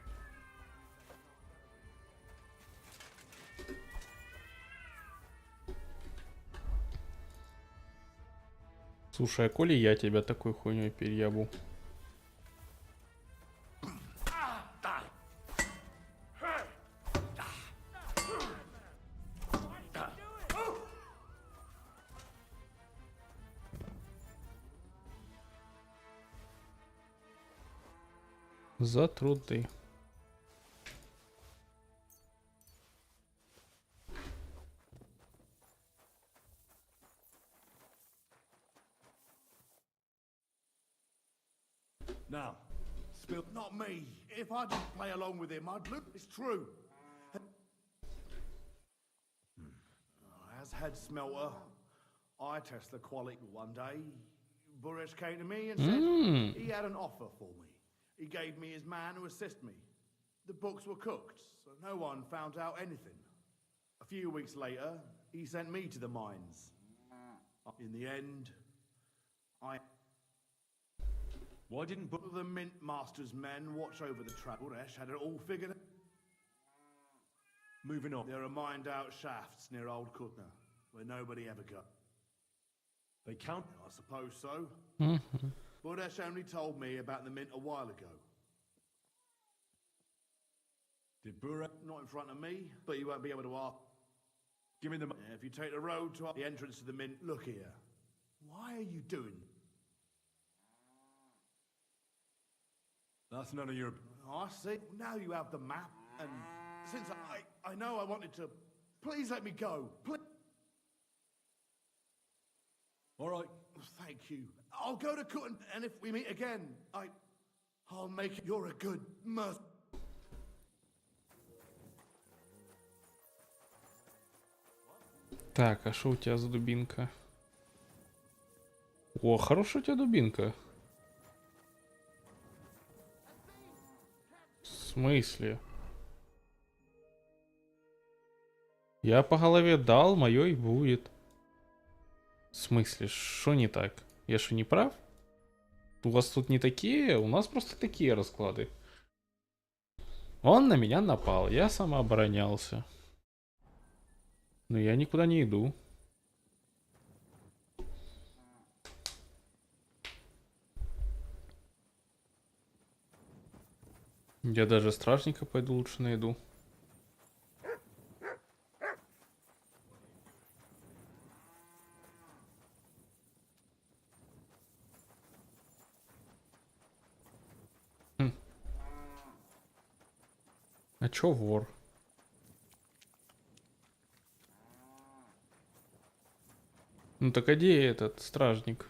Слушай, а коли я тебя такой хуйней переебу? За труды. Now, spill. Not me. If I didn't play along with him, I'd look. It's true. As head smelter, I test the quality. One day, Buresh came to me and said he had an offer for me. He gave me his man to assist me. The books were cooked, so no one found out anything. A few weeks later, he sent me to the mines. In the end, Why didn't the Mint Master's men watch over the trap? Buresh had it all figured out. Moving on. There are mined-out shafts near Old Kutna, where nobody ever got. They count? I suppose so. Buresh only told me about the Mint a while ago. Did Buresh? Not in front of me, but you won't be able to ask. Give me the... If you take the road to the entrance to the Mint, look here. Why are you doing... That's none of your... I see. Now you have the map, and since I know I wanted to... Please let me go. Please. All right. Thank you. I'll go to Kutn, and if we meet again, I'll make it. You're a good merc... Так, а что у тебя за дубинка? О, хорошая у тебя дубинка. В смысле? Я по голове дал, мое и будет. В смысле, что не так? Я что, не прав? У вас тут не такие, у нас просто такие расклады. Он на меня напал, я самооборонялся. Но я никуда не иду. Я даже стражника пойду лучше найду. А чё вор? Ну так а где этот стражник?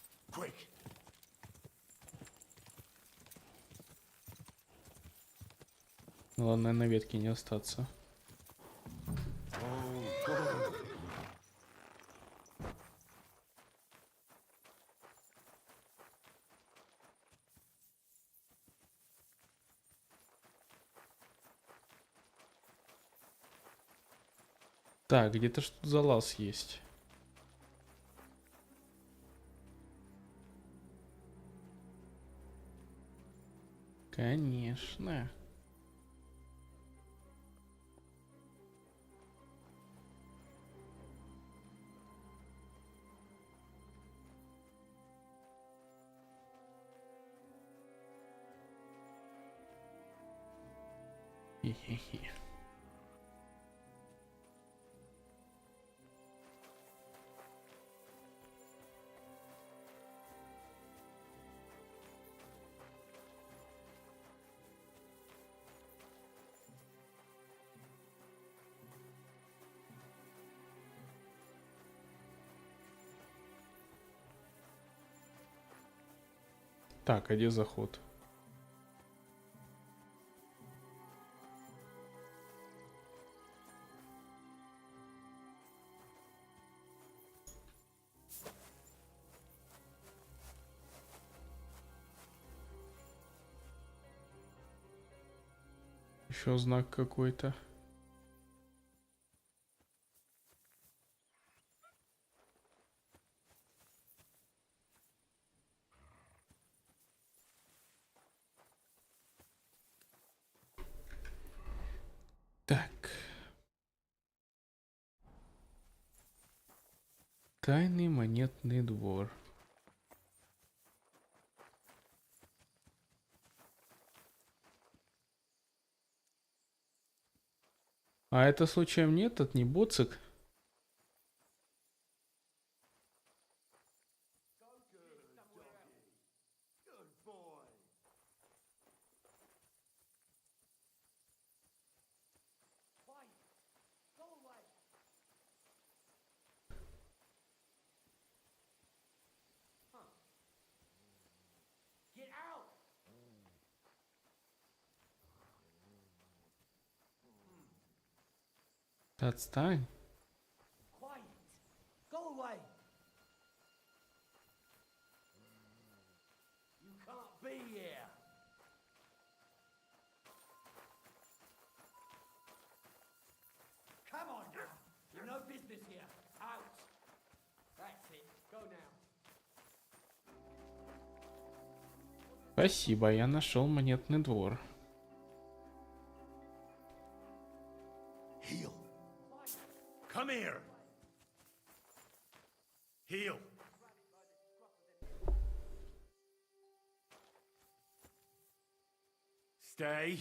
Quick. Главное на ветке не остаться. Так, где-то что-то залаз есть. Конечно. Хе-хе-хе. Так, а где заход? Еще знак какой-то. Так. Тайный монетный двор. А это случаем нет? Это не боцик? Get out! Отстань. Quiet! Go away! You can't be here! Come on now! You're no business here! Out! That's it. Go now. Спасибо, я нашел монетный двор. Heal. Come here. Heal. Stay.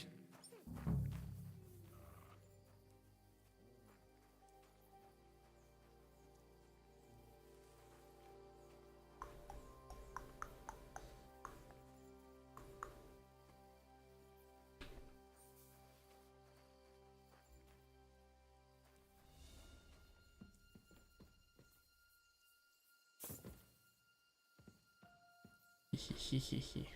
Хи-хи-хи-хи.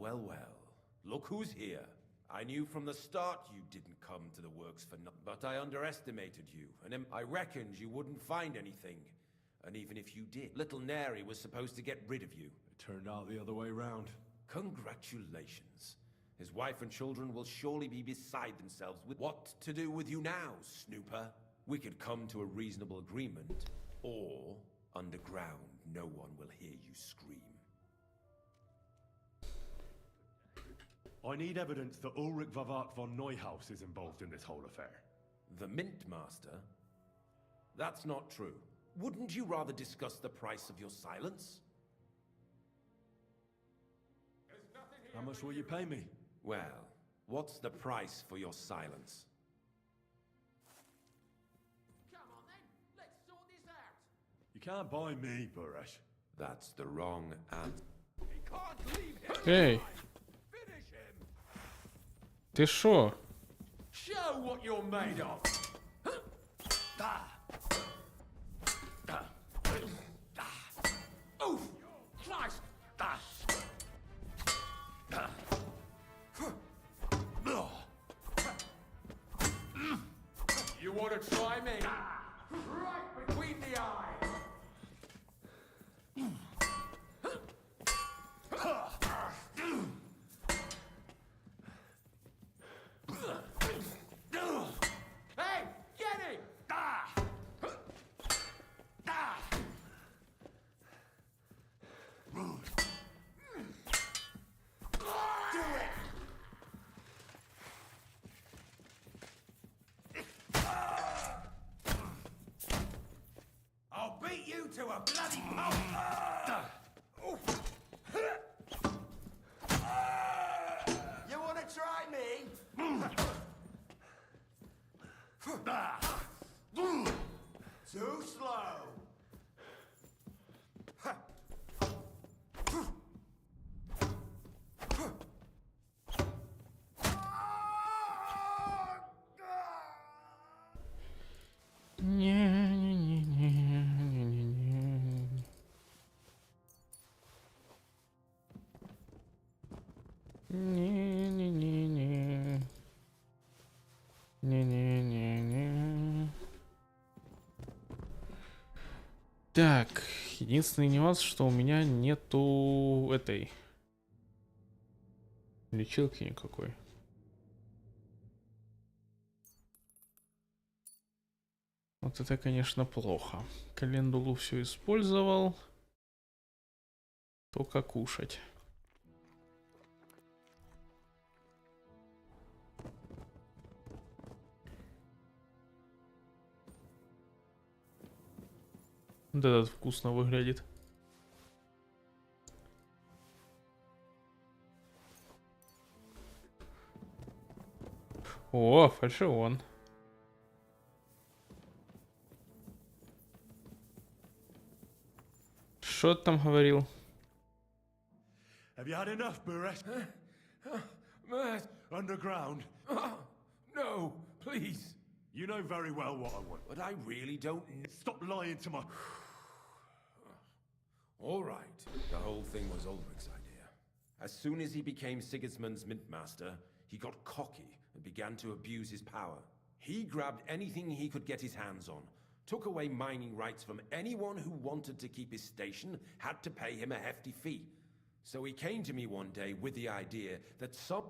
Well, well. Look who's here. I knew from the start you didn't come to the works for nothing, but I underestimated you, and I reckoned you wouldn't find anything. And even if you did, little Neri was supposed to get rid of you. It turned out the other way round. Congratulations. His wife and children will surely be beside themselves with what to do with you now, snooper. We could come to a reasonable agreement, or underground, no one will hear you scream. I need evidence that Ulrich Vavart von Neuhaus is involved in this whole affair. The Mint Master? That's not true. Wouldn't you rather discuss the price of your silence? How much will you pay me? Well, what's the price for your silence? Come on then, let's sort this out. You can't buy me, Buresh. That's the wrong answer. He can't leave him. Эй, Finish him. ты шо? Show what you're made of. Oof! Christ! You want to try me? Right between the eyes. Hey, get him! I'll beat you to a bloody pulp! You want to try me? Too slow! Не-не-не-не. Так, единственный нюанс, что у меня нету этой лечилки никакой. Вот это, конечно, плохо. Календулу все использовал. Только кушать. Вот этот вкусно выглядит. О, фальшион. Что ты там говорил? Have you had enough, Burress? Underground? No, please. You know very well what I want. But I really don't... Stop lying to my... All right. The whole thing was Ulrich's idea. As soon as he became Sigismund's mint master, he got cocky and began to abuse his power. He grabbed anything he could get his hands on, took away mining rights from anyone who wanted to keep his station, had to pay him a hefty fee. So he came to me one day with the idea that some...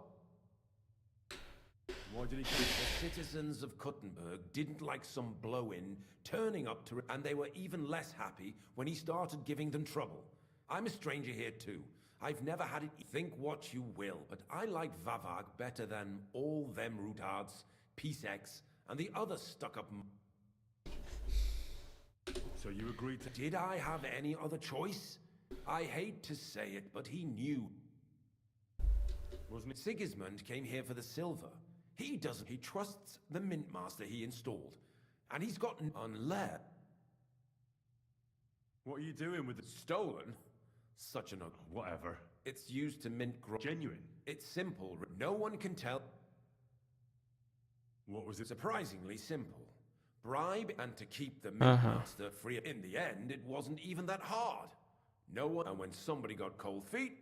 Why did he come? The citizens of Kuttenberg didn't like some blow-in turning up to... And they were even less happy when he started giving them trouble. I'm a stranger here too. I've never had it... Think what you will, but I like Vavag better than all them retards, Peace X, and the other stuck-up... So you agreed to... Did I have any other choice? I hate to say it, but he knew. Wasn't it? Sigismund came here for the silver. He doesn't. He trusts the mint master he installed. And he's gotten unless... What are you doing with the... Stolen? Such an ugly... Whatever. It's used to mint... Genuine? It's simple. No one can tell... What was it? Surprisingly simple. Bribe and to keep the mint master free. In the end, it wasn't even that hard. No one... And when somebody got cold feet...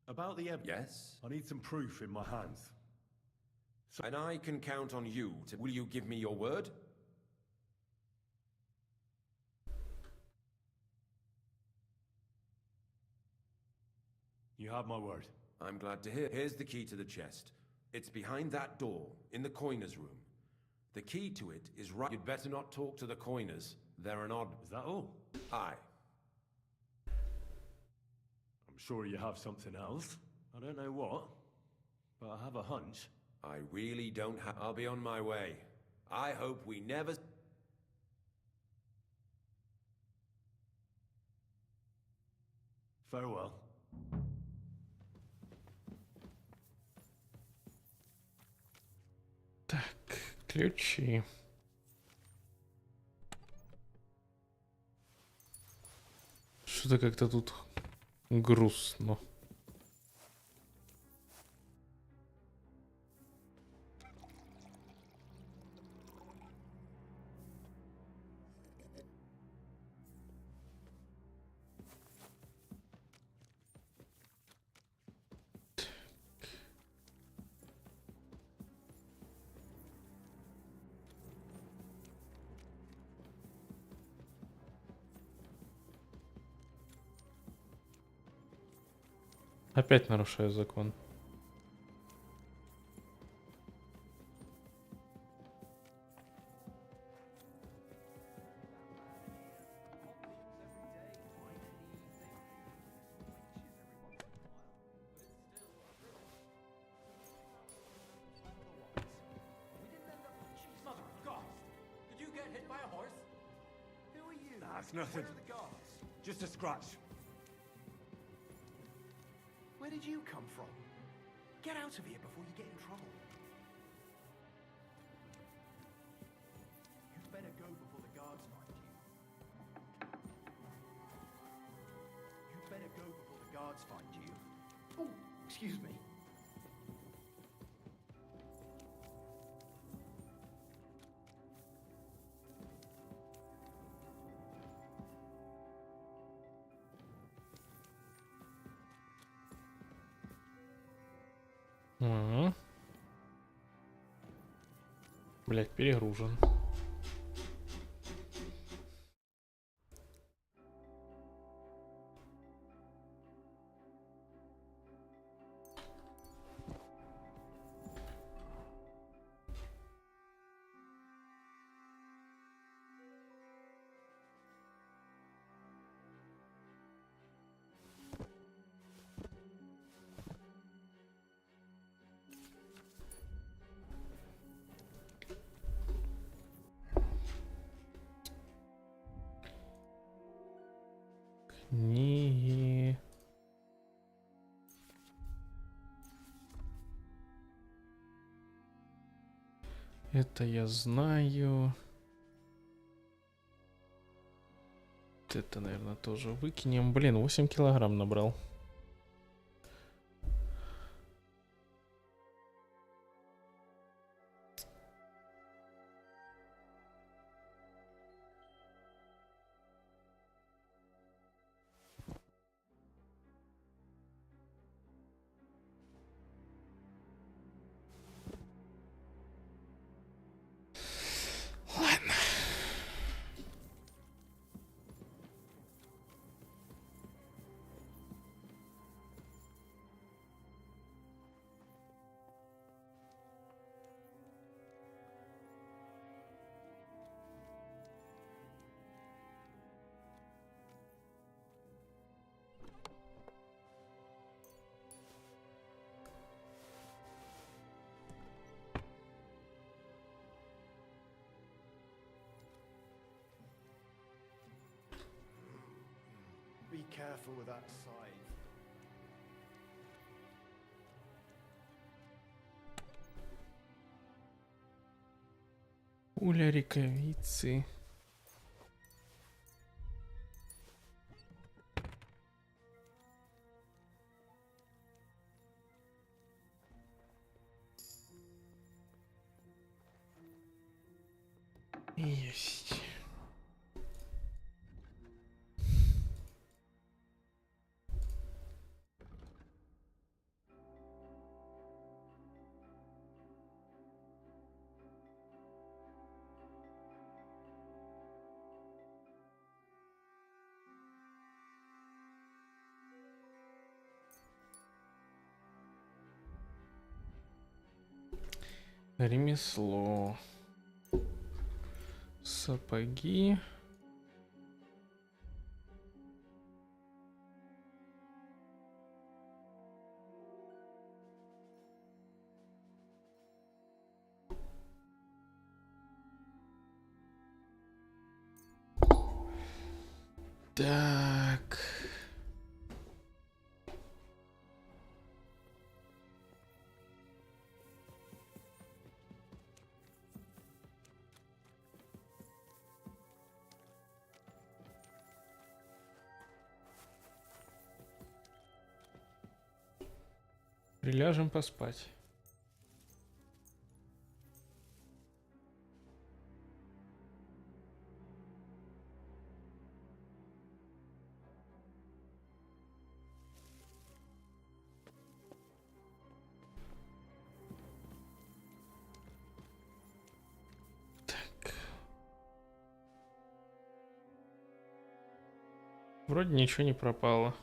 About the evidence? Yes? I need some proof in my hands. So, and I can count on you to... Will you give me your word? You have my word. I'm glad to hear. Here's the key to the chest. It's behind that door, in the coiner's room. The key to it is right... You'd better not talk to the coiners. They're an odd... Is that all? Aye. I'm sure you have something else. I don't know what, but I have a hunch. I really don't have... I'll be on my way. I hope we never... Farewell. Так, ключи. Что-то как-то тут грустно. Опять нарушаю закон. That's nothing. Just a scratch. Where did you come from? Get out of here before you get in trouble. You'd better go before the guards find you. You'd better go before the guards find you. Oh, excuse me. Блять, перегружен. Книги. Это я знаю. Это, наверное, тоже выкинем. Блин, 8 килограмм набрал. Be careful with that scythe. Уля рукавицы. Есть. Ремесло. Сапоги. Так. Приляжем поспать. Так. Вроде ничего не пропало.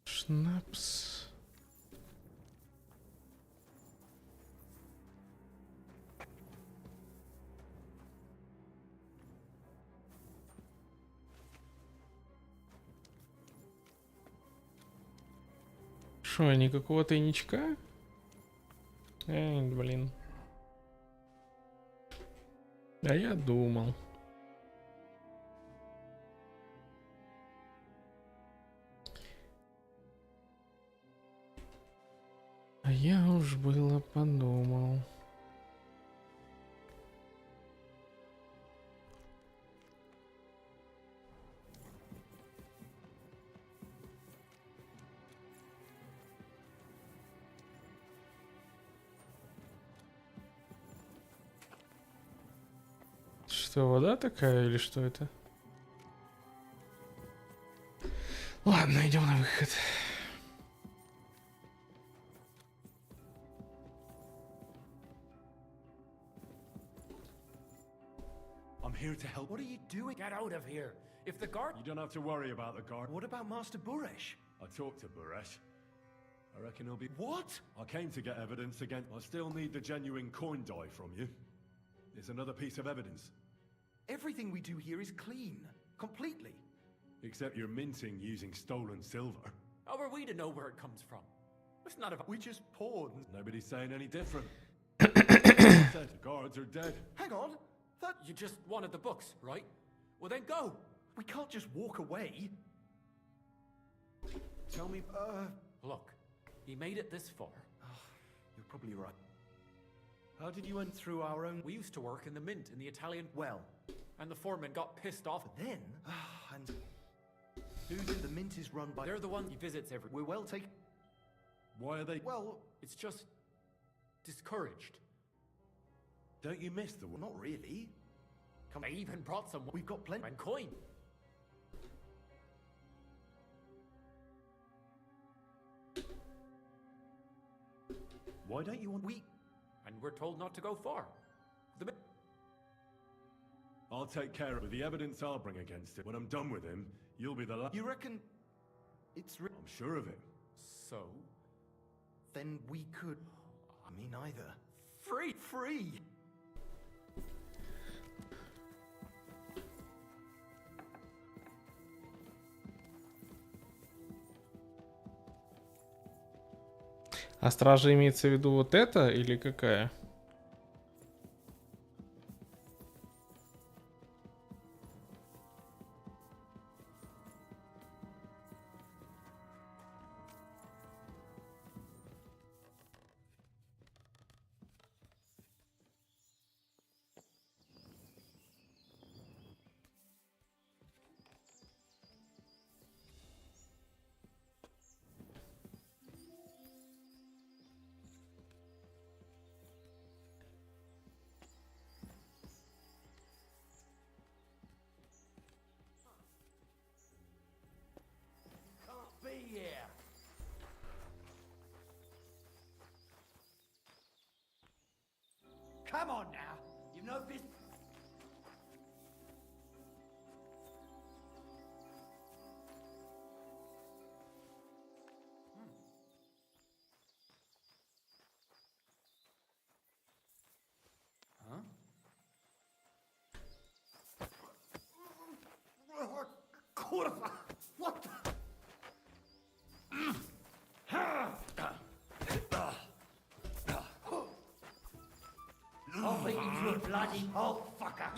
Шнапс. Шо, никакого тайничка? Эй, блин. А я думал. А я уж было подумал. Что, вода такая или что это? Ладно, идем на выход. I'm here to help. What are you doing? Get out of here. If the guard... You don't have to worry about the guard. What about Master Buresh? I talked to Buresh. I reckon he'll be... What? I came to get evidence against... I still need the genuine coin die from you. It's another piece of evidence. Everything we do here is clean. Completely. Except you're minting using stolen silver. How are we to know where it comes from? It's not about... We just poured. Nobody's saying any different. The guards are dead. Hang on. That... You just wanted the books, right? Well then go. We can't just walk away. Tell me... Look, he made it this far. You're probably right. How did you enter through our own... We used to work in the mint in the Italian... Well... And the foreman got pissed off. But then... and... Who's in the mint is run by... They're the one he visits every... We're well taken... Why are they... Well... It's just... discouraged. Don't you miss the... Not really. Come, I even brought some... We've got plenty... And coin. Why don't you want... We... And we're told not to go far. The... I'll take care of it. The evidence I'll bring against it. When I'm done with him, you'll be the last... You reckon... It's... I'm sure of it. So? Then we could... Me neither. Free! Free! А стража имеется в виду вот это или какая? Be here. Come on now. You've no business. Huh? Kurwa! What the... I'll beat you to a bloody halt, fucker.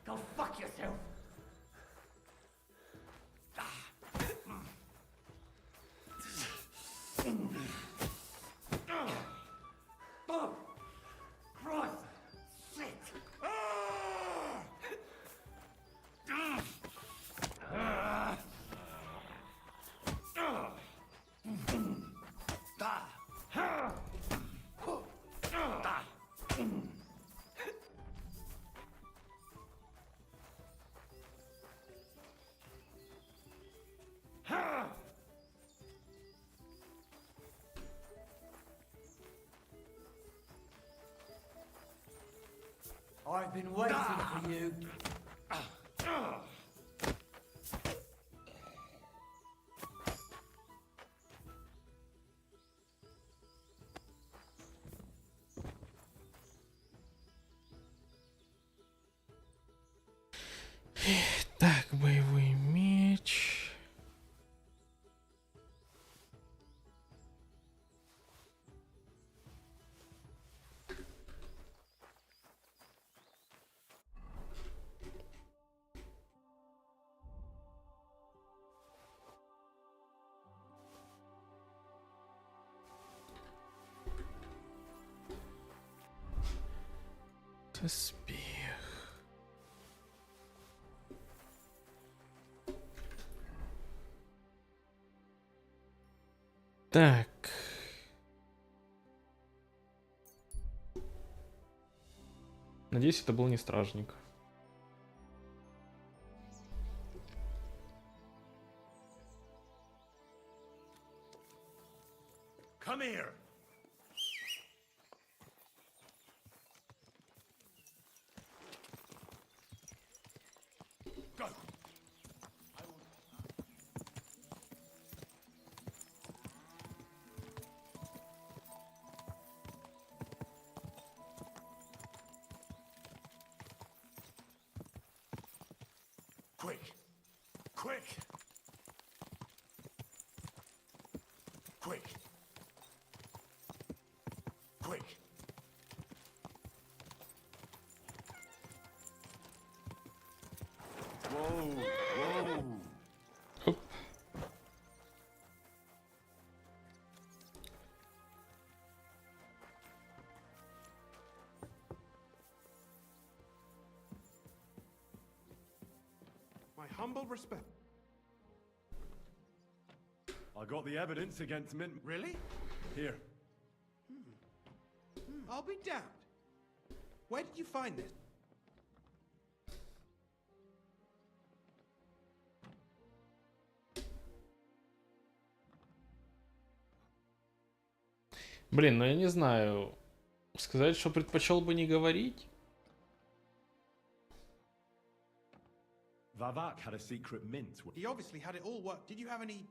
Go fuck yourself. Oh, Christ. Shit. I've been waiting for you. Так, боевой меч. Доспех. Так. Надеюсь, это был не стражник. Come here. Go. Quick. Quick. Quick. Quick. Whoa, whoa. My humble respect. I got the evidence against Mint. Really? Here. I'll be damned. Where did you find this? Блин, ну я не знаю. Сказать, что предпочел бы не говорить? Vavak had a secret mint. He obviously had it all worked. Did you have any...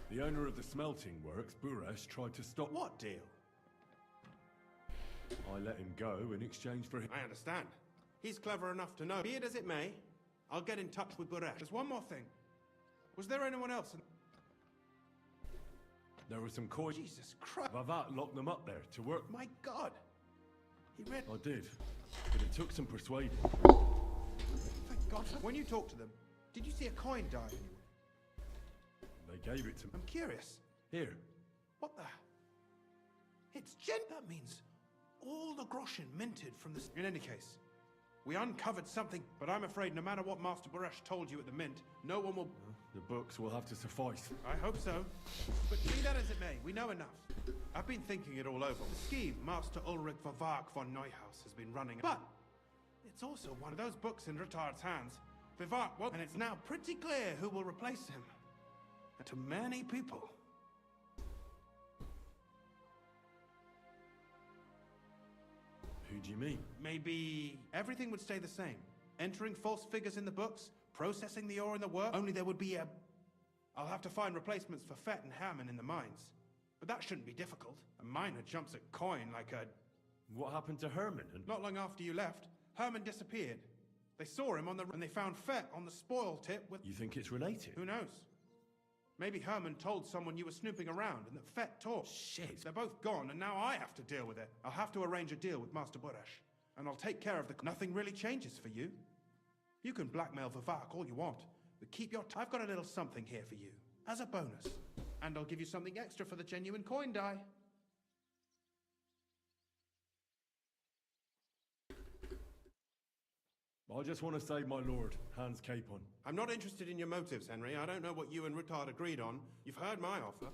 The owner of the smelting works, Buresh, tried to stop... What deal? I let him go in exchange for... I understand. He's clever enough to know. Be it as it may, I'll get in touch with Buresh. There's one more thing. Was there anyone else in... There were some coins. Jesus Christ. Vavak locked them up there to work. My God. He read... I did, but it took some persuading. Thank God. When you talked to them, did you see a coin die anywhere? They gave it to me. I'm curious. Here. What the... It's gent. That means all the groschen minted from this... In any case, we uncovered something, but I'm afraid no matter what Master Buresh told you at the mint, no one will... The books will have to suffice. I hope so. But be that as it may, we know enough. I've been thinking it all over. The scheme Master Ulrich Vavak von Neuhaus has been running... But it's also one of those books in Retard's hands. Vivak won't... And it's now pretty clear who will replace him. And to many people... Who do you mean? Maybe everything would stay the same. Entering false figures in the books, processing the ore in the work. Only there would be a... I'll have to find replacements for Fett and Hammond in the mines. But that shouldn't be difficult. A miner jumps at coin like a... What happened to Herman? Not long after you left, Herman disappeared. They saw him on the... And they found Fett on the spoil tip with... You think it's related? Who knows? Maybe Herman told someone you were snooping around and that Fett talked. Shit. They're both gone and now I have to deal with it. I'll have to arrange a deal with Master Buresh. And I'll take care of the... Nothing really changes for you. You can blackmail Vavak all you want, but keep your... I've got a little something here for you, as a bonus. And I'll give you something extra for the genuine coin die. I just want to save my lord, Hans Capon. I'm not interested in your motives, Henry. I don't know what you and Ruttard agreed on. You've heard my offer.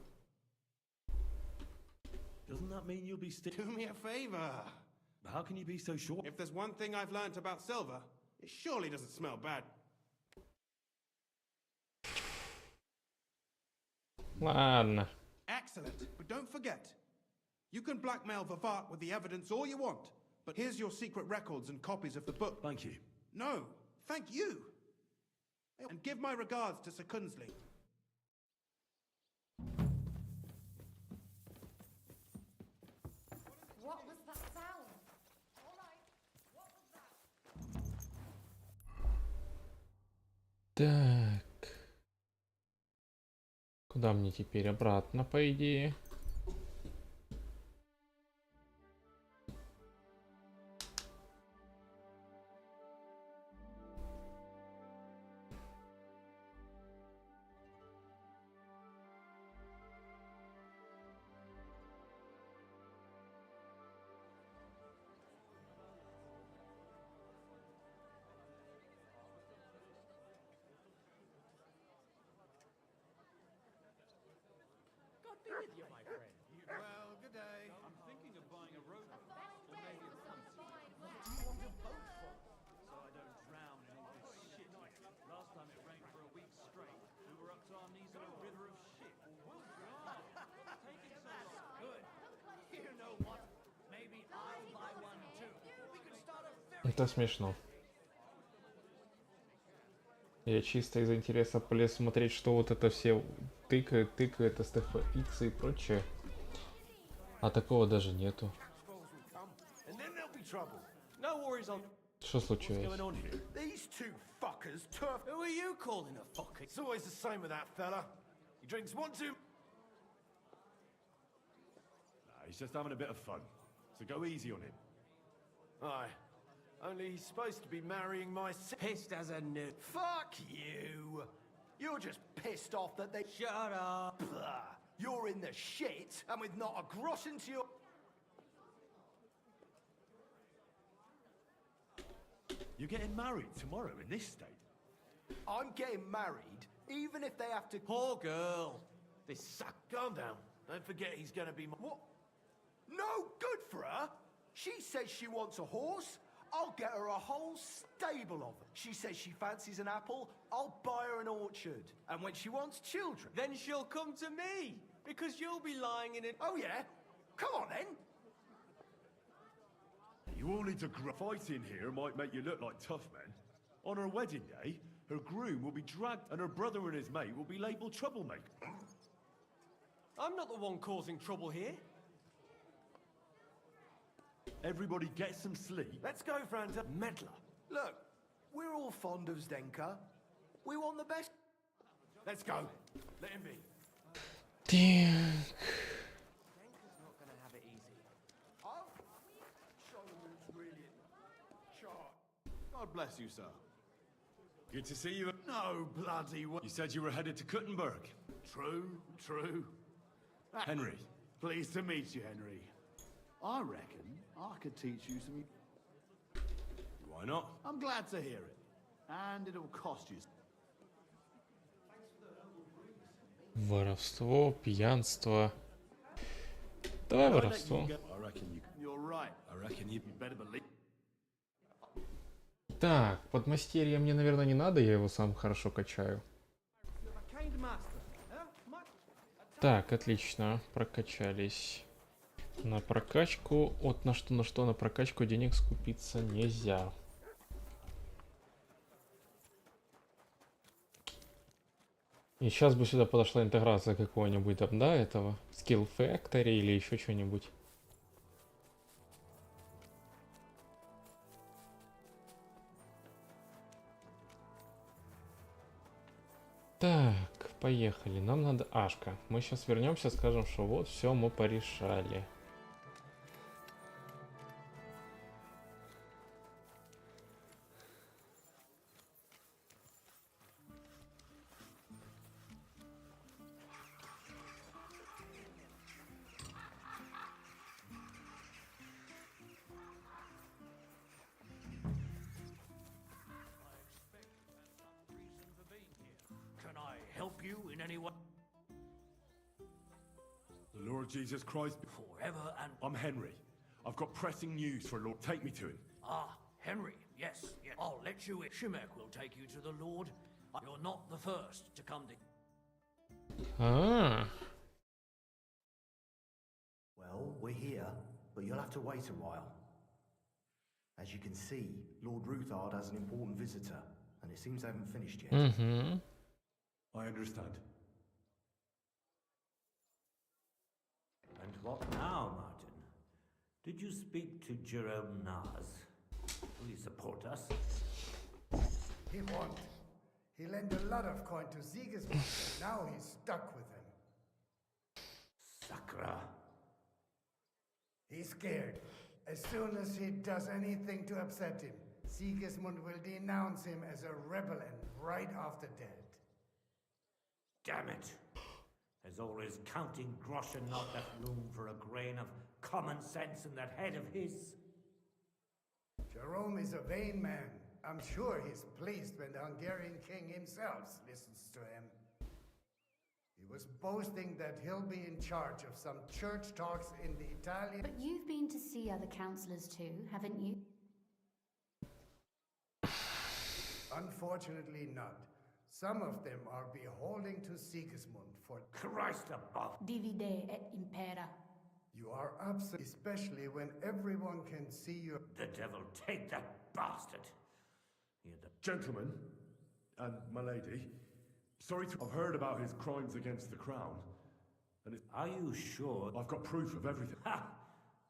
Doesn't that mean you'll be Do me a favor. How can you be so sure? If there's one thing I've learnt about silver, it surely doesn't smell bad. Ладно. Excellent, but don't forget, you can blackmail Vavak with the evidence all you want, but here's your secret records and copies of the book. Thank you. No, thank you. And give my regards to Sir Kunzling. What was that sound? All right. What was that? Так. Куда мне теперь? Обратно, по идее. be with you, my friend. Well, good day. I'm thinking of buying a rowboat. Or maybe a punt. What do you want a boat for? So I don't drown in all this shit. Last time it rained for a week straight, we were up to our knees in a river of shit. Well, God, taking so long. Good. You know what? Maybe I'll buy one too. We could start a very... Это смешно. Я чисто из интереса полез смотреть, что вот это все тыкает, STFX и прочее. А такого даже нету. Что случилось? These two fuckers turf. Who are you calling a fucker? It's always the same with that fella. He drinks one too. Nah, he's just having a bit of fun. So go easy on him. Aye. Only he's supposed to be marrying my pissed as a nut. Fuck you! You're just pissed off that they. Shut up! Blah. You're in the shit, and with not a gross into your. You're getting married tomorrow in this state? I'm getting married, even if they have to. Poor girl. This suck. Calm down. Don't forget he's gonna be. What? No good for her. She says she wants a horse. I'll get her a whole stable of them. She says she fancies an apple. I'll buy her an orchard. And when she wants children, Then she'll come to me, because you'll be lying in it. oh yeah, come on then. You all need to fighting here might make you look like tough men. On her wedding day, her groom will be dragged and her brother and his mate will be labelled troublemaker. I'm not the one causing trouble here. Everybody get some sleep. Let's go, Franta. Meddler. Look, we're all fond of Zdenka. We want the best. Let's go. Let him be. Так. Zdenka's not gonna have it easy. Oh, Solomon's really short. God bless you, sir. Good to see you. No bloody way. You said you were headed to Kuttenberg. True, true. Henry. Pleased to meet you, Henry. I reckon I could teach you some... Why not? I'm glad to hear it. And it'll cost you... Воровство, пьянство. Давай воровство. You're right. I reckon you better believe... Так, подмастерье мне, наверное, не надо, я его сам хорошо качаю. Так, отлично, прокачались. На прокачку, от на что, на прокачку денег скупиться нельзя. И сейчас бы сюда подошла интеграция какого-нибудь там, да, этого Skill Factory или еще что-нибудь. Так, поехали. Нам надо Ашка. Мы сейчас вернемся, скажем, что вот все мы порешали. Can I help you in any way? The Lord Jesus Christ. Forever and... I'm Henry. I've got pressing news for Lord. Take me to him. Ah, Henry, yes, yes. I'll let you in. Shimek will take you to the Lord. You're not the first to come to... Ah. Well, we're here, but you'll have to wait a while. As you can see, Lord Ruthard has an important visitor, and it seems they haven't finished yet. Mm-hmm. I understand. And what now, Martin? Did you speak to Jerome Nars? Will he support us? He won't. He lent a lot of coin to Sigismund, and now he's stuck with him. Sakra. He's scared. As soon as he does anything to upset him, Sigismund will denounce him as a rebel and right off the dead. Damn it! There's always counting groschen not left room for a grain of common sense in that head of his. Jerome is a vain man. I'm sure he's pleased when the Hungarian king himself listens to him. He was boasting that he'll be in charge of some church talks in the Italian... But you've been to see other counselors too, haven't you? Unfortunately not. Some of them are beholding to Sigismund for... Christ above! Divide et impera. You are absent, especially when everyone can see you. The devil take that bastard! Gentlemen, and my lady, sorry to have heard about his crimes against the crown. And are you sure? I've got proof of everything. Ha!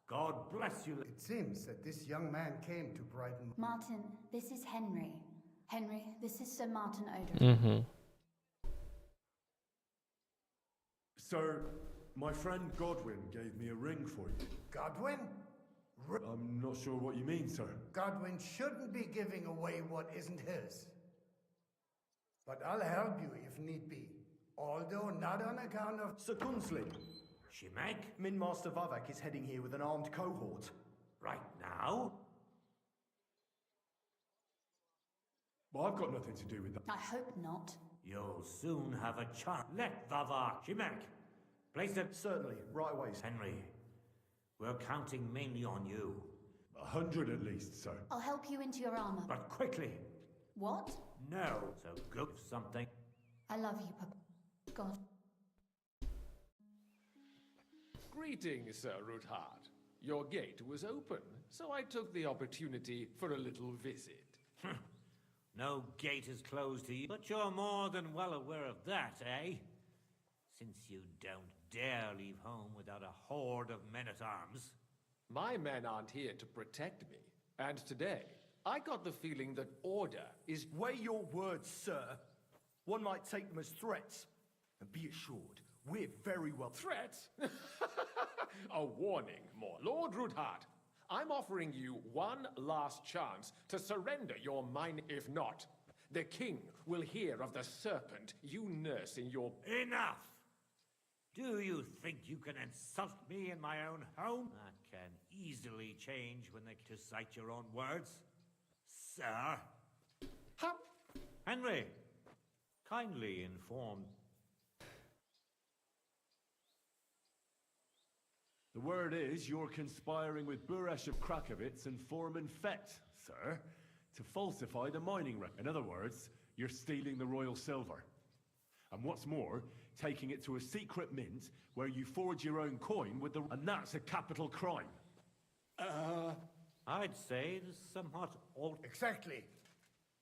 God bless you. It seems that this young man came to Brighton. Martin, this is Henry. Henry, this is Sir Martin Oder. Mm-hmm. Sir, my friend Godwin gave me a ring for you. Godwin? I'm not sure what you mean, sir. Godwin shouldn't be giving away what isn't his. But I'll help you if need be. Although not on account of... Sir Gunsling. Shimek? Min Master Vavak is heading here with an armed cohort. Right now? Well, I've got nothing to do with that. I hope not. You'll soon have a chance. Let Vavak, Shimek, place it. Certainly, right away. Henry, we're counting mainly on you. 100 at least, sir. I'll help you into your armor. But quickly. What? No. So good something. I love you, Papa. God. Greetings, Sir Ruthard. Your gate was open, so I took the opportunity for a little visit. No gate is closed to you, but you're more than well aware of that, eh? Since you don't dare leave home without a horde of men-at-arms. My men aren't here to protect me, and today, I got the feeling that order is... Weigh your words, sir. One might take them as threats. And be assured, we're very well... Threats? A warning, more. Lord Ruthard, I'm offering you one last chance to surrender your mind. If not, the king will hear of the serpent you nurse in your... Enough! Do you think you can insult me in my own home? That can easily change when they to cite your own words. Sir? How? Henry, kindly inform... The word is you're conspiring with Buresh of Krakowitz and Foreman Fett, sir, to falsify the mining record. In other words, you're stealing the royal silver. And what's more, taking it to a secret mint where you forge your own coin with the... And that's a capital crime. I'd say it's somewhat old... Exactly.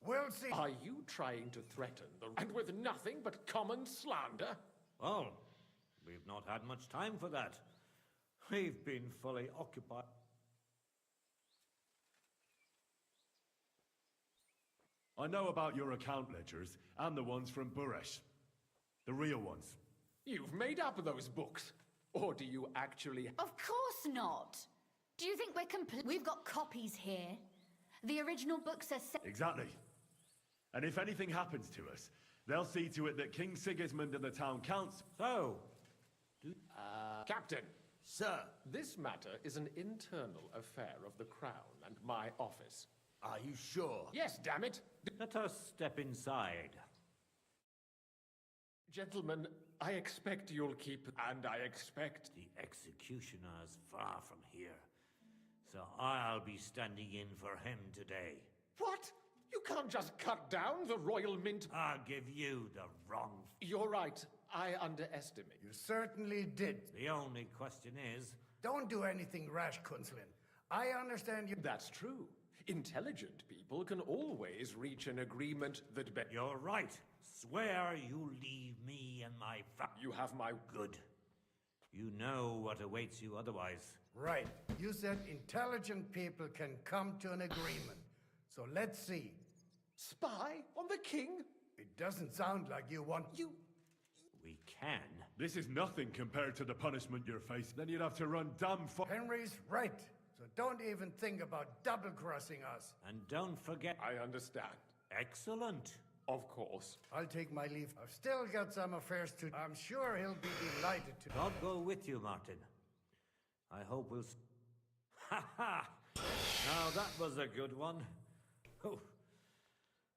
We'll see. Are you trying to threaten the... And with nothing but common slander? Well, we've not had much time for that. We've been fully occupied. I know about your account ledgers and the ones from Buresh. The real ones. You've made up those books. Or do you actually... Of course not. Do you think we're complete? We've got copies here. The original books are set... Exactly. And if anything happens to us, they'll see to it that King Sigismund and the town council... So... Captain. Sir. This matter is an internal affair of the Crown and my office. Are you sure? Yes, damn it. Let us step inside. Gentlemen, I expect you'll keep... And I expect... The executioner's far from here. So I'll be standing in for him today. What? You can't just cut down the Royal Mint. I'll give you the wrong... You're right. I underestimate. You certainly did. The only question is... Don't do anything rash, Kunslin. I understand you... That's true. Intelligent people can always reach an agreement that... You're right. Swear you leave me and my You have my... Good. You know what awaits you otherwise. Right. You said intelligent people can come to an agreement. So let's see. Spy on the king? It doesn't sound like you want... We can. This is nothing compared to the punishment you're facing. Then you'd have to run dumb for... Henry's right. So don't even think about double-crossing us. And don't forget... I understand. Excellent. Of course. I'll take my leave. I've still got some affairs to... I'm sure he'll be delighted to... God go with you, Martin. I hope we'll... Ha ha! Now that was a good one. Oh,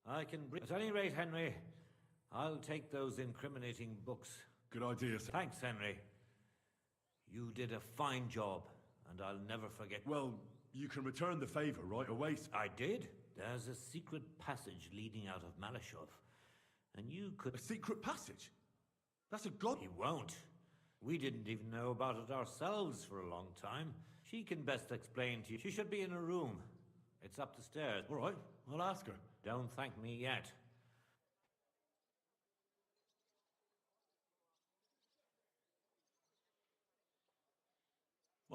I can bring... At any rate, Henry, I'll take those incriminating books. Good idea, sir. Thanks, Henry. You did a fine job, and I'll never forget. Well, you can return the favor right away. I did. There's a secret passage leading out of Malashov, and you could... A secret passage? That's a god... He won't. We didn't even know about it ourselves for a long time. She can best explain to you. She should be in a room. It's up the stairs. All right, I'll ask her. Don't thank me yet.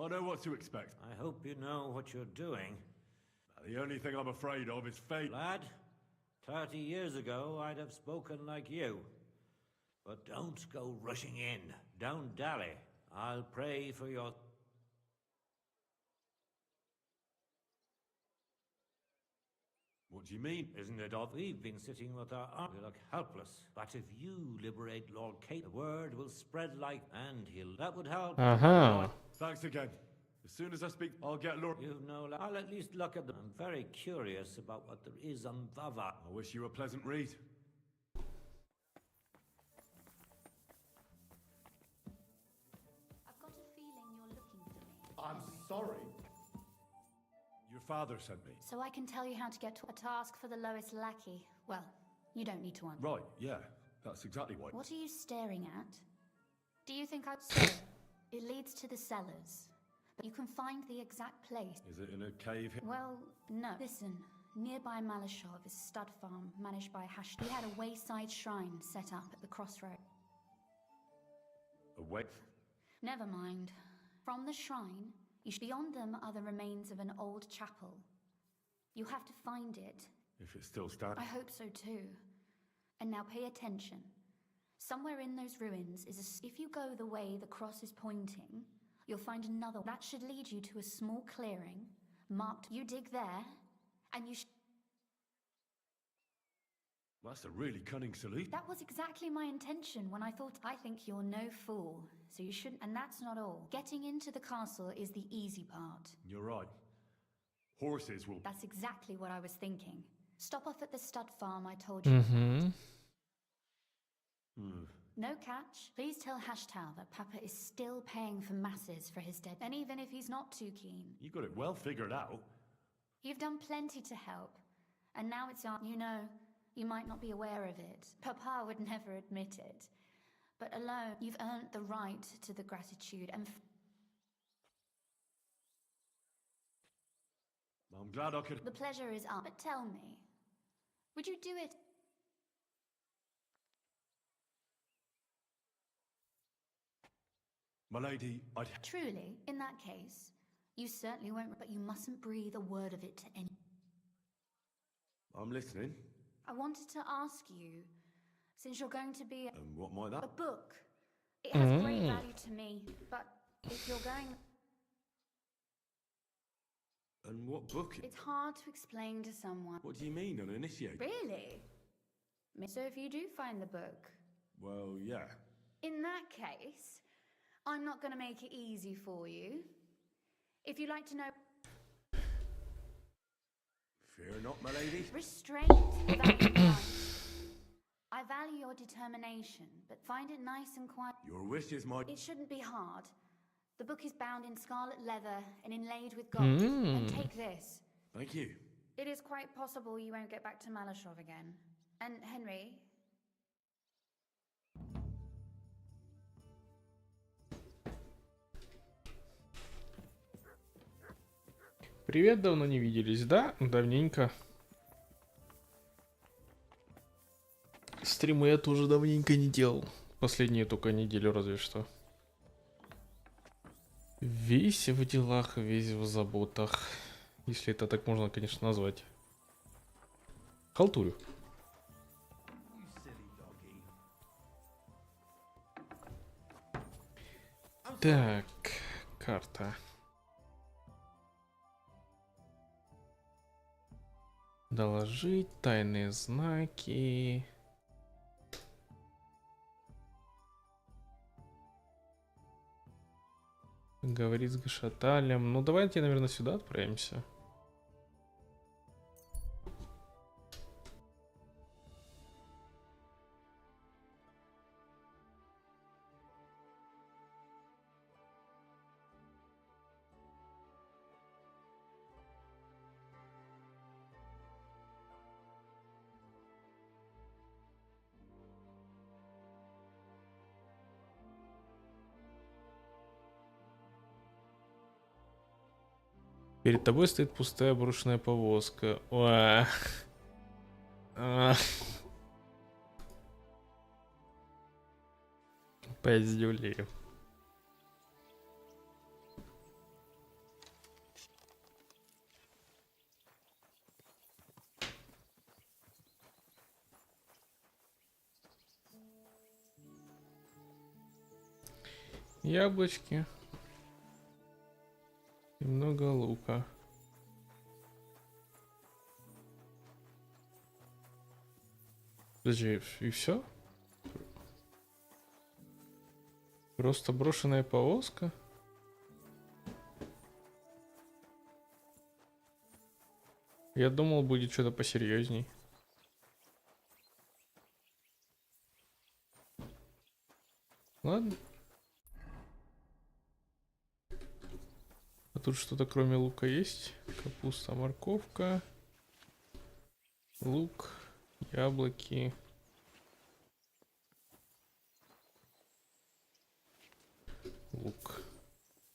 I know what to expect. I hope you know what you're doing. The only thing I'm afraid of is fate. Lad, 30 years ago I'd have spoken like you. But don't go rushing in. Don't dally. I'll pray for your... What do you mean? Isn't it odd? We've been sitting with our arms. We look helpless. But if you liberate Lord Kate, the word will spread like... And that would help. Thanks again. As soon as I speak, I'll get Lord... You know, I'll at least look at them. I'm very curious about what there is on Vava. I wish you a pleasant read. I've got a feeling you're looking for me. I'm sorry. Your father sent me. So I can tell you how to get to a task for the lowest lackey. Well, you don't need to answer. Right, yeah. That's exactly why. What are you staring at? Do you think I'd say it leads to the cellars? But you can find the exact place. Is it in a cave here? Well, no. Listen, nearby Malashov is a stud farm managed by He had a wayside shrine set up at the crossroad. A way? Never mind. From the shrine, beyond them are the remains of an old chapel. You have to find it. If it's still standing. I hope so too. And now pay attention. Somewhere in those ruins is if you go the way the cross is pointing, you'll find another. That should lead you to a small clearing, marked. You dig there, and you That's a really cunning solution. That was exactly my intention when I think you're no fool, so you shouldn't. And that's not all. Getting into the castle is the easy part. You're right. Horses will... That's exactly what I was thinking. Stop off at the stud farm I told you about. No catch. Please tell Hashtal that Papa is still paying for masses for his dead. And even if he's not too keen. You got it well figured out. You've done plenty to help. And now it's on. You know, you might not be aware of it. Papa would never admit it. But alone, you've earned the right to the gratitude and... I'm glad I could... The pleasure is up. But tell me, would you do it? My lady, I'd... Truly, in that case, you certainly won't, but you mustn't breathe a word of it to any... I'm listening. I wanted to ask you, since you're going to be... And what might that... A book. It has great value to me, but if you're going... And what book? It's hard to explain to someone. What do you mean, uninitiated? Really? So if you do find the book... Well, yeah. In that case, I'm not going to make it easy for you. If you'd like to know... Fear not, my lady. Restraint value life. I value your determination, but find it nice and quiet. Your wish is my... It shouldn't be hard. The book is bound in scarlet leather and inlaid with gold. And take this. Thank you. It is quite possible you won't get back to Malashov again. And Henry... Привет, давно не виделись, да? Давненько. Стримы я тоже давненько не делал. Последние только неделю разве что. Весь в делах, весь в заботах. Если это так можно, конечно, назвать. Халтурю. Так, карта. Доложить, тайные знаки. Говорит с Гашаталем. Ну, давайте, наверное, сюда отправимся. Перед тобой стоит пустая брошенная повозка. Пиздюли. Яблочки. Немного лука. Подожди, и все? Просто брошенная повозка? Я думал, будет что-то посерьезней. Ладно. А тут что-то кроме лука есть? Капуста, морковка, лук, яблоки. Лук.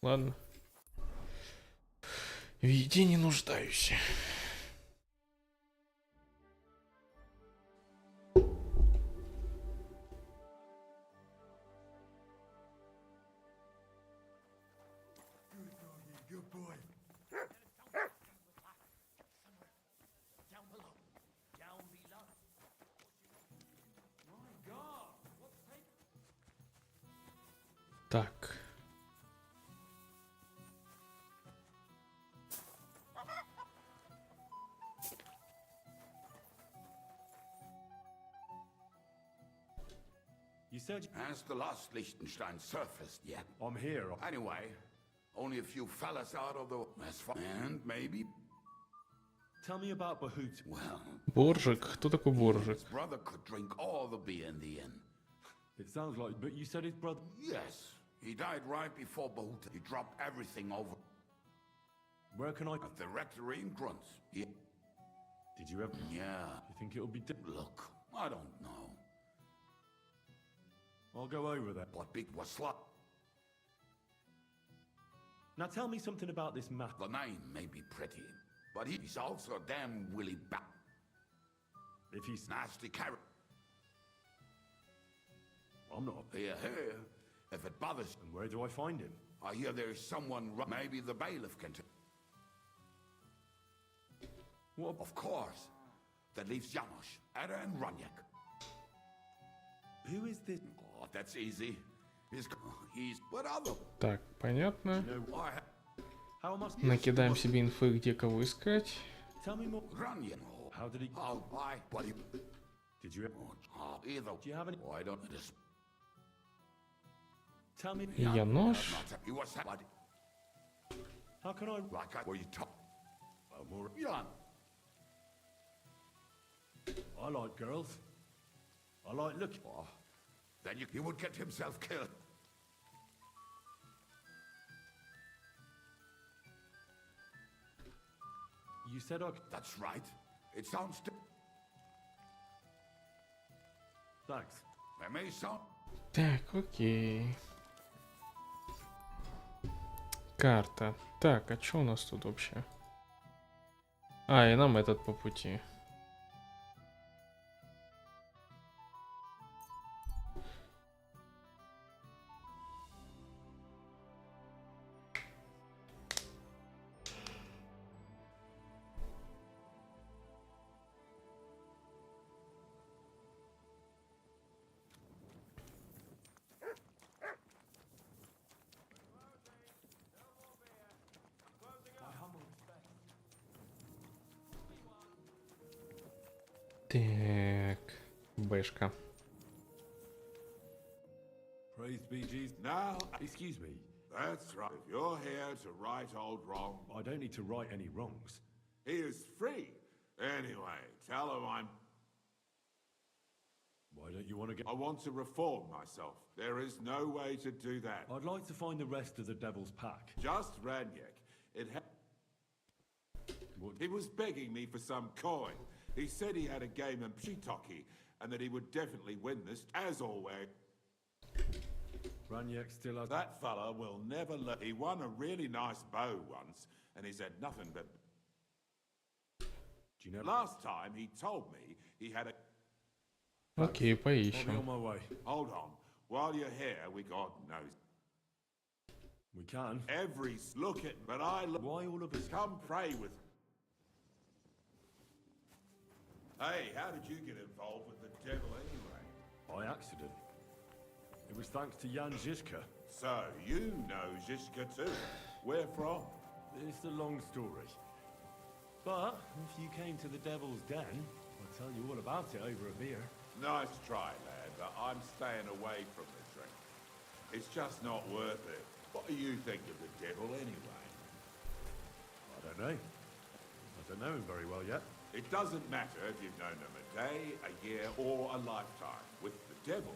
Ладно. В еде не нуждаюсь. Good boy. Down below. Down below. My God, what's taking? Так. You said... Has the last Liechtenstein surfaced yet? I'm here. Anyway, only a few fellas out of the mess and maybe... Tell me about Bahut. Well... Боржик? Кто такой Боржик? His brother could drink all the beer in the inn. It sounds like... But you said his brother... Yes. He died right before Bahut. He dropped everything over. Where can I... At the rectory in Grunts. Yeah. Did you ever... Yeah. You think it'll be... Look, I don't know. I'll go over there. But big was slut. Now tell me something about this map. The name may be pretty, but he's also a damn willy bat. If he's... Nasty character. I'm not... Here, if it bothers... And where do I find him? I hear there is someone... Maybe the bailiff can... What? Of course. That leaves Janos, Ada and Runyak. Who is this? Oh, that's easy. He's... What other... Так, понятно. How much... Накидаем себе инфы, где кого искать. Tell me more. Runyak. How did he... Oh, why? But he... Did you... Oh, either... Do you have any... Oh, I don't... Just... Tell me... Янош. He was... How can I... Like I... Were you top... more... Jan. I like girls. I like looking. Oh, then he would get himself killed. You said I... That's right. It sounds... Thanks. It may sound... Так, окей. Карта. Так, а что у нас тут вообще? А, и нам этот по пути. Так, бэшка. Praise be Jesus. Now, Excuse me. that's right. If you're here to right old wrong, I don't need to right any wrongs. he is free. Anyway, tell him I'm... Why don't you want to get... I want to reform myself. There is no way to do that. I'd like to find the rest of the Devil's Pack. Just Ranyek. He was begging me for some coin. He said he had a game in Pshitoki, and that he would definitely win this, as always. Raniek still has... That fella will never let... He won a really nice bow once, and he's had nothing but... Do you know... Last time he told me he had a... Окей, поищем. Hold on. While you're here, we God knows... We can. Every look at... But I... Why all of us... Come pray with... Hey, how did you get involved with the devil anyway? By accident. It was thanks to Jan Žižka. So, you know Žižka too. Where from? It's a long story. But, if you came to the Devil's Den, I'll tell you all about it over a beer. Nice try, lad, but I'm staying away from the drink. It's just not worth it. What do you think of the devil anyway? I don't know. I don't know him very well yet. It doesn't matter if you've known him a day, a year, or a lifetime. With the devil,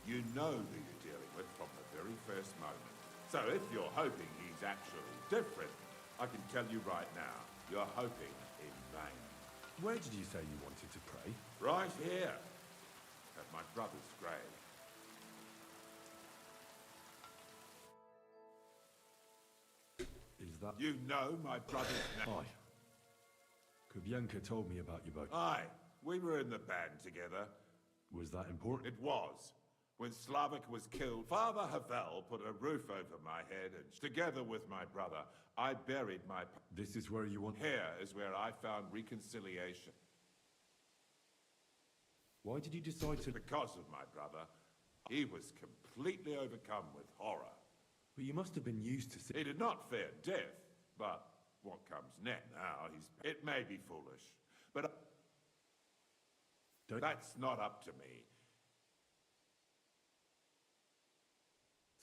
you know who you're dealing with from the very first moment. So if you're hoping he's actually different, I can tell you right now, you're hoping in vain. Where did you say you wanted to pray? Right here, at my brother's grave. Is that... You know my brother's name? Aye. Kubienka told me about you both. Aye, we were in the band together. Was that important? It was. When Slavik was killed, Father Havel put a roof over my head, and together with my brother, I buried my... This is where you want... Here is where I found reconciliation. Why did you decide to... Because of my brother. He was completely overcome with horror. But you must have been used to... He did not fear death, but what comes next now, It may be foolish, but... That's not up to me.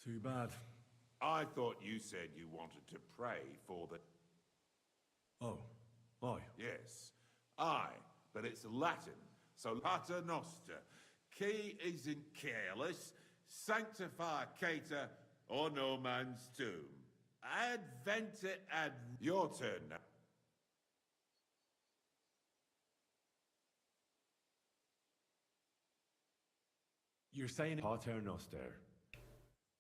Too bad. I thought you said you wanted to pray for the... Oh, aye. Yes, aye, but it's Latin, so Pater Noster, qui is in careless, sanctificata or no man's tomb. Advente ad... Your turn now. You're saying Pater Noster,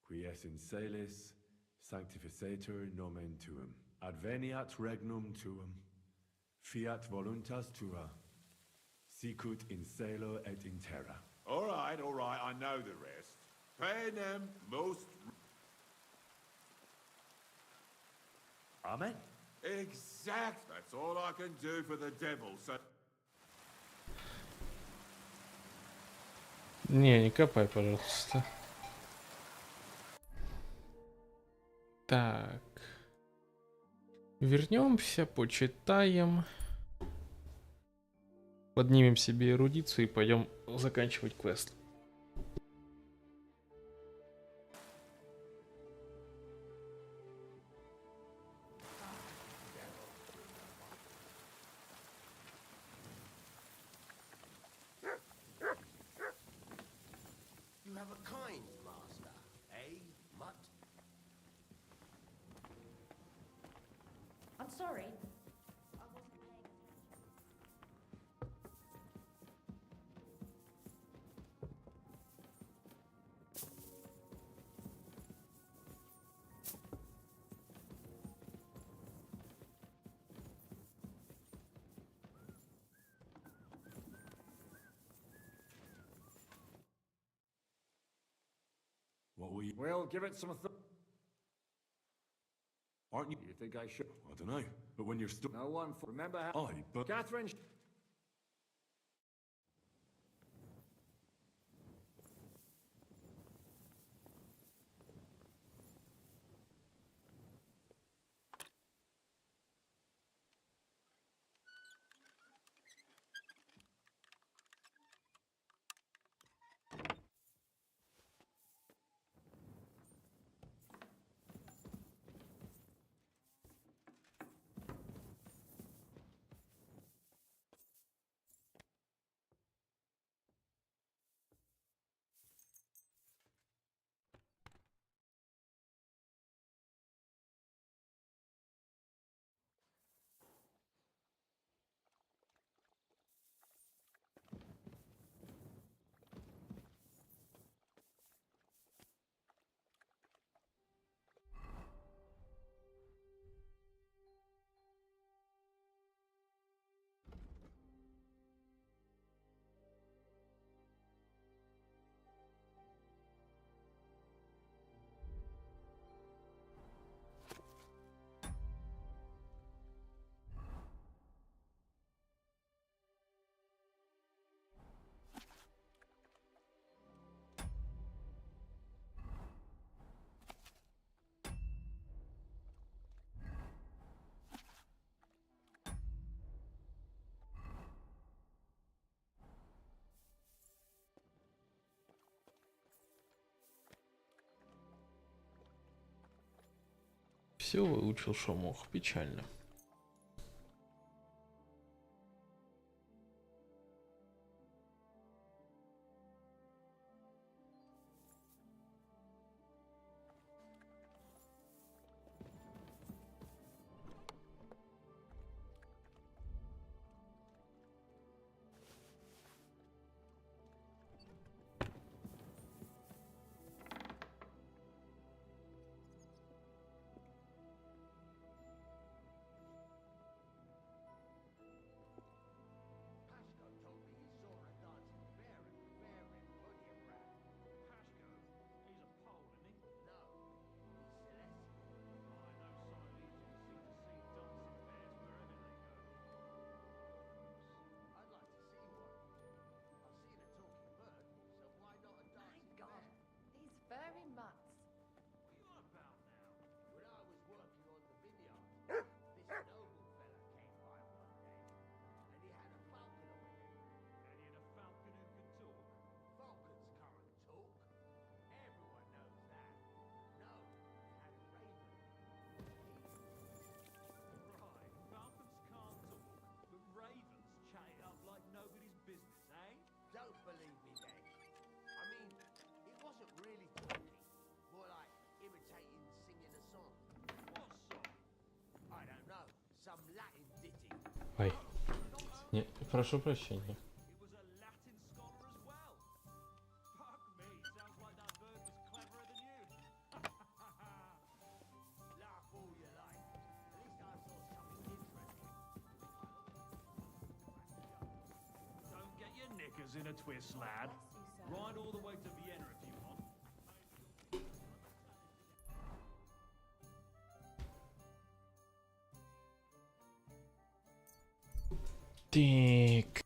qui es in celis, sanctificator nomen tuum, adveniat regnum tuum, fiat voluntas tua, sicut in cielo et in terra. All right, I know the rest. Panem most... Amen. Exact. That's all I can do for the devil, so... Не копай, пожалуйста. Так. Вернемся, почитаем. Поднимем себе эрудицию и пойдем заканчивать квест. You have a kind master, eh, mutt? I'm sorry. What will you... Well, give it some Aren't you... You think I should? I don't know. But when you're still... No one... Remember how... Aye, but... Catherine... Все выучил, что мог. Печально. Furry mutts. When I was working on the vineyard, this noble fella came by one day, and he had a falcon on him. And he had a falcon who could talk. Falcons can't talk. Everyone knows that. No, he had a raven. Right, falcons can't talk, but ravens chat it up like nobody's business, eh? Don't believe me, then. I mean, it wasn't really talking. More like imitating singing a song. What song? I don't know. Some Latin ditty. Ой. Не, прошу прощения. It was a Latin scholar as well. Fuck me, sounds like that bird was cleverer than you. Laugh all you like. At least I saw something interesting. Don't get your knickers in a twist, lad. Ride all the way to Vienna if you want. Так.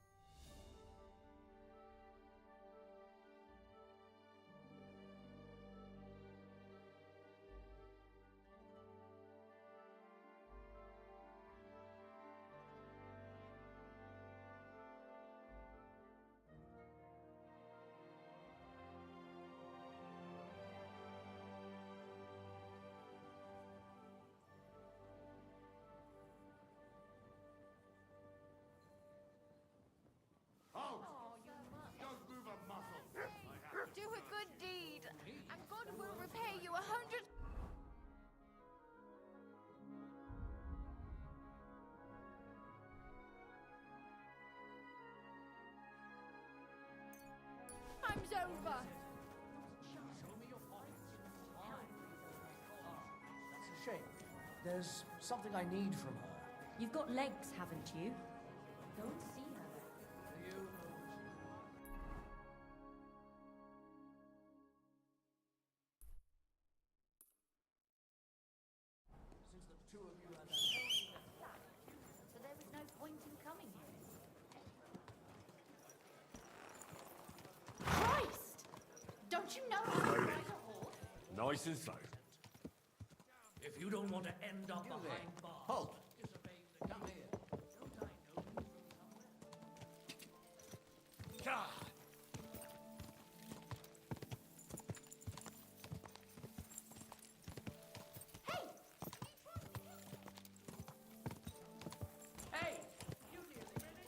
Halt! Don't move a muscle. Do a good deed, and God will repay you 100. Time's over. That's a shame. There's something I need from her. You've got legs, haven't you? Go and see her. Since the two of you had that. So there was no point in coming here. Christ! Don't you know how to ride a horse? Nice and slow. If you don't want to end up behind bars. Halt! Come here. God! Hey! You nearly ready?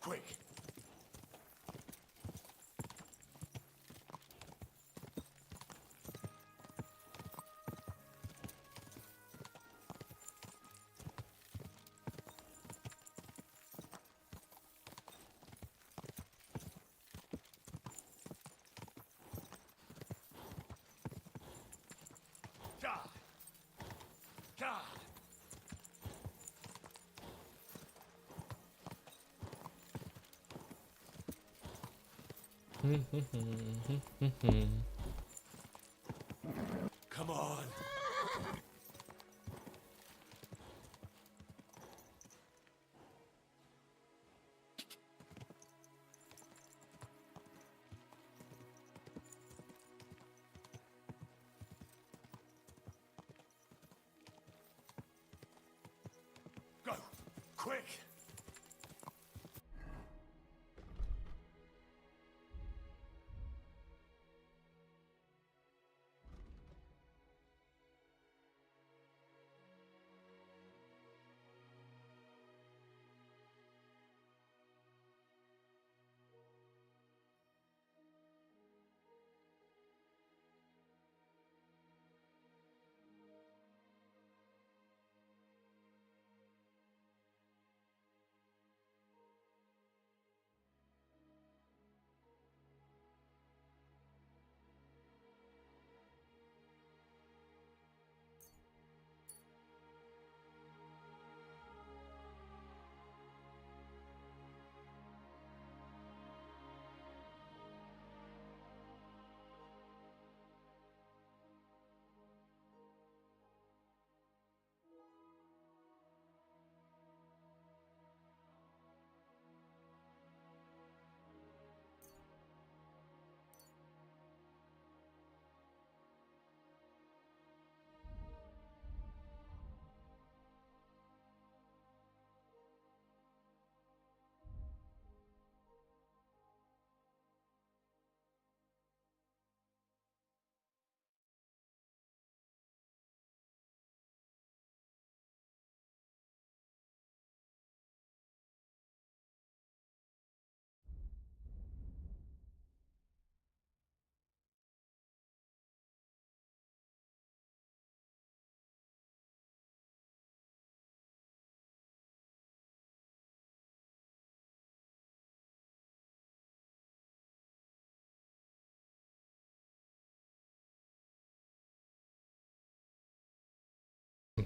Quick! God! God! Come on! Go! Quick!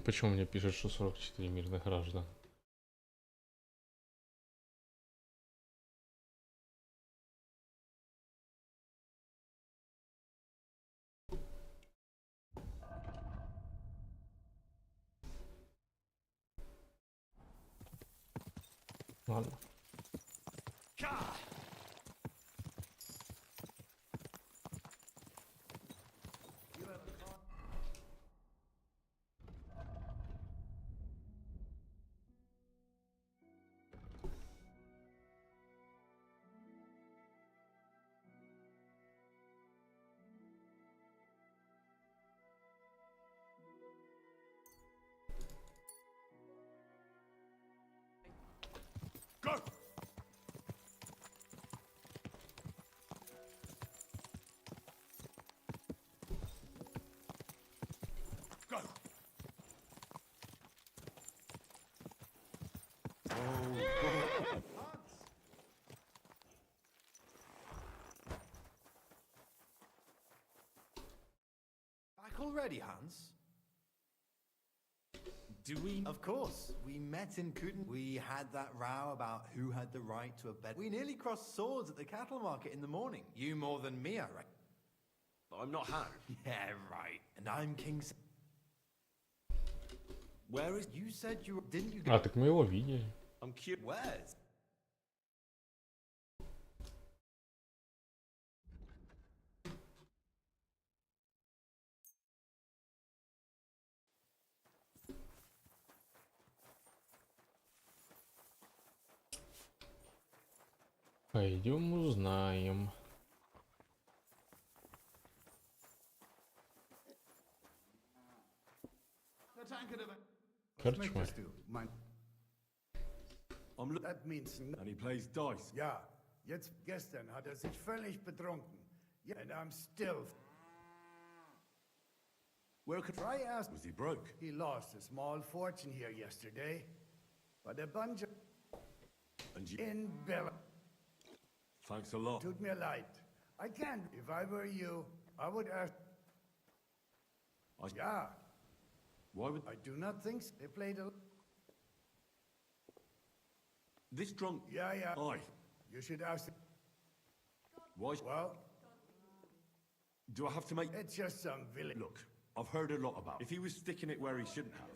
Почему мне пишет, что 44 мирных граждан? Ладно. Go! Go! Back already, Hans? Do we? Of course. We met in Kuden. We had that row about who had the right to a bed. We nearly crossed swords at the cattle market in the morning. You more than me, I reckon. I'm not Han. Yeah, right. And I'm King. Where is? You said you didn't you? А, так мы его видели. I'm curious. Where's? Пойдем узнаем. Короче, That means and he plays dice. Ja, jetzt gestern hat sich völlig betrunken. Yeah, and I'm still. Where could I ask? Was he broke? He lost a small fortune here yesterday, but a bunch of And you? in Bella. Thanks a lot. Tut mir leid. I can't. If I were you, I would ask. Yeah. Why would I do not think so. They played a. this drunk? Yeah, yeah. Aye. You should ask. Why? Well, Do I have to make? it's just some village. Look, I've heard a lot about. If he was sticking it where he shouldn't have,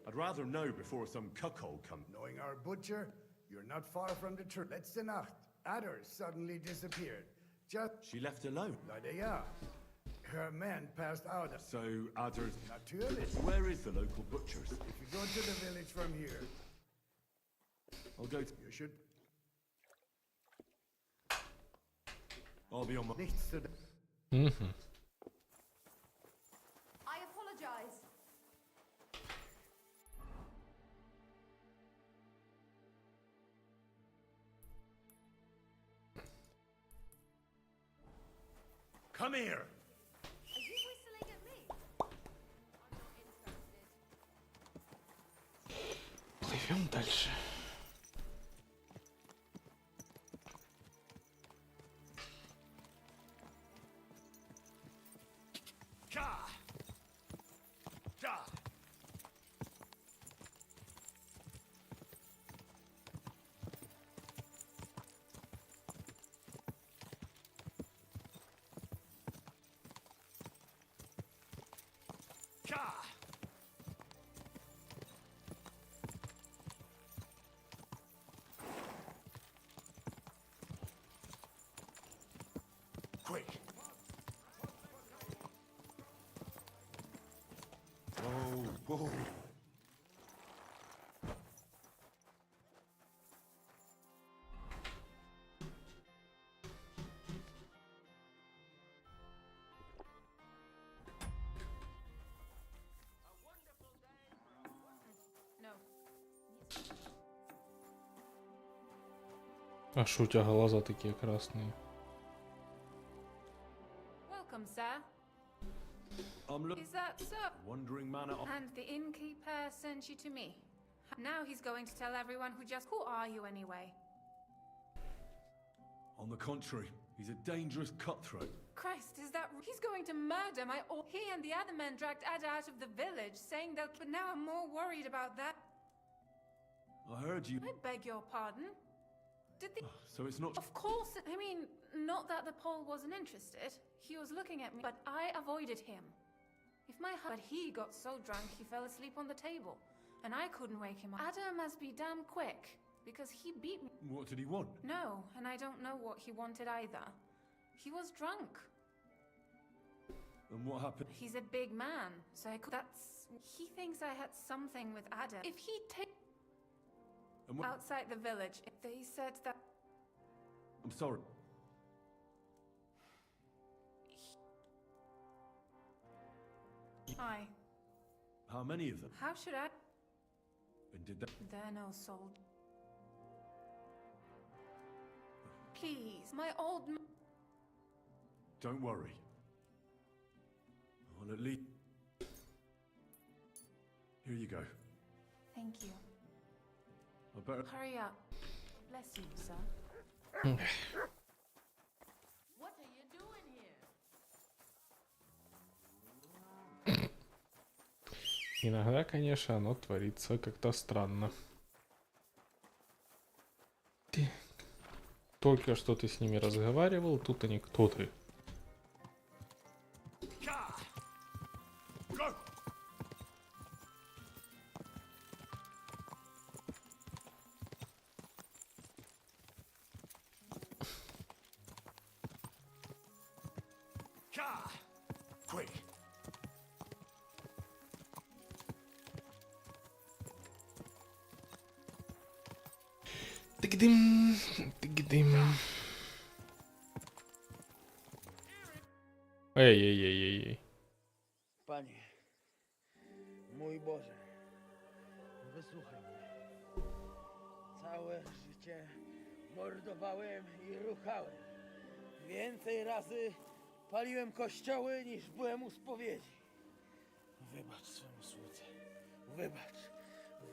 I'd rather know before some cuckold comes. Knowing our butcher, you're not far from the truth. Letzte Nacht, Adder suddenly disappeared. Just. She left alone. Leider ja. Her man passed out. So Adder's. Natürlich. Where is the local butcher's? If you go to the village from here, I'll go. you should. I'll be on my. Nichts zu. I apologize. Come here! Are you whistling at me? I'm not interested. Плывем дальше. Cha! Cha! Cha! Quick! Whoa. No. А что у тебя глаза такие красные? Welcome, sir. I'm looking. Is that so? Wandering manor. And the innkeeper sent you to me. Now he's going to tell everyone who just... Who are you anyway? On the contrary, He's a dangerous cutthroat. Christ, is that... He's going to murder my... He and the other men dragged Ada out of the village, saying they'll... But now I'm more worried about that. I heard you... I beg your pardon. Did the... So it's not... Of course, I mean, not that the Pole wasn't interested. He was looking at me, but I avoided him. If my But he got so drunk he fell asleep on the table, and I couldn't wake him up. Ada must be damn quick, because he beat me. What did he want? No, and I don't know what he wanted either. He was drunk. And what happened? He's a big man, so I could... That's... He thinks I had something with Ada. If he'd take... Outside the village, they said that... I'm sorry. Hi. How many of them? How should I... And did that... They're no soul. Please, my old... Don't worry. I'll at least... Here you go. Thank you. I better... Hurry up. Bless you, sir. What are you doing here? Иногда, конечно, оно творится как-то странно. Только что ты с ними разговаривал, тут они кто ты? Тыгдым, тыгдым. Ej. Panie, mój Boże, wysłuchaj mnie. Całe życie mordowałem i ruchałem. Więcej razy paliłem kościoły niż byłem u spowiedzi. Wybacz swemu słudze.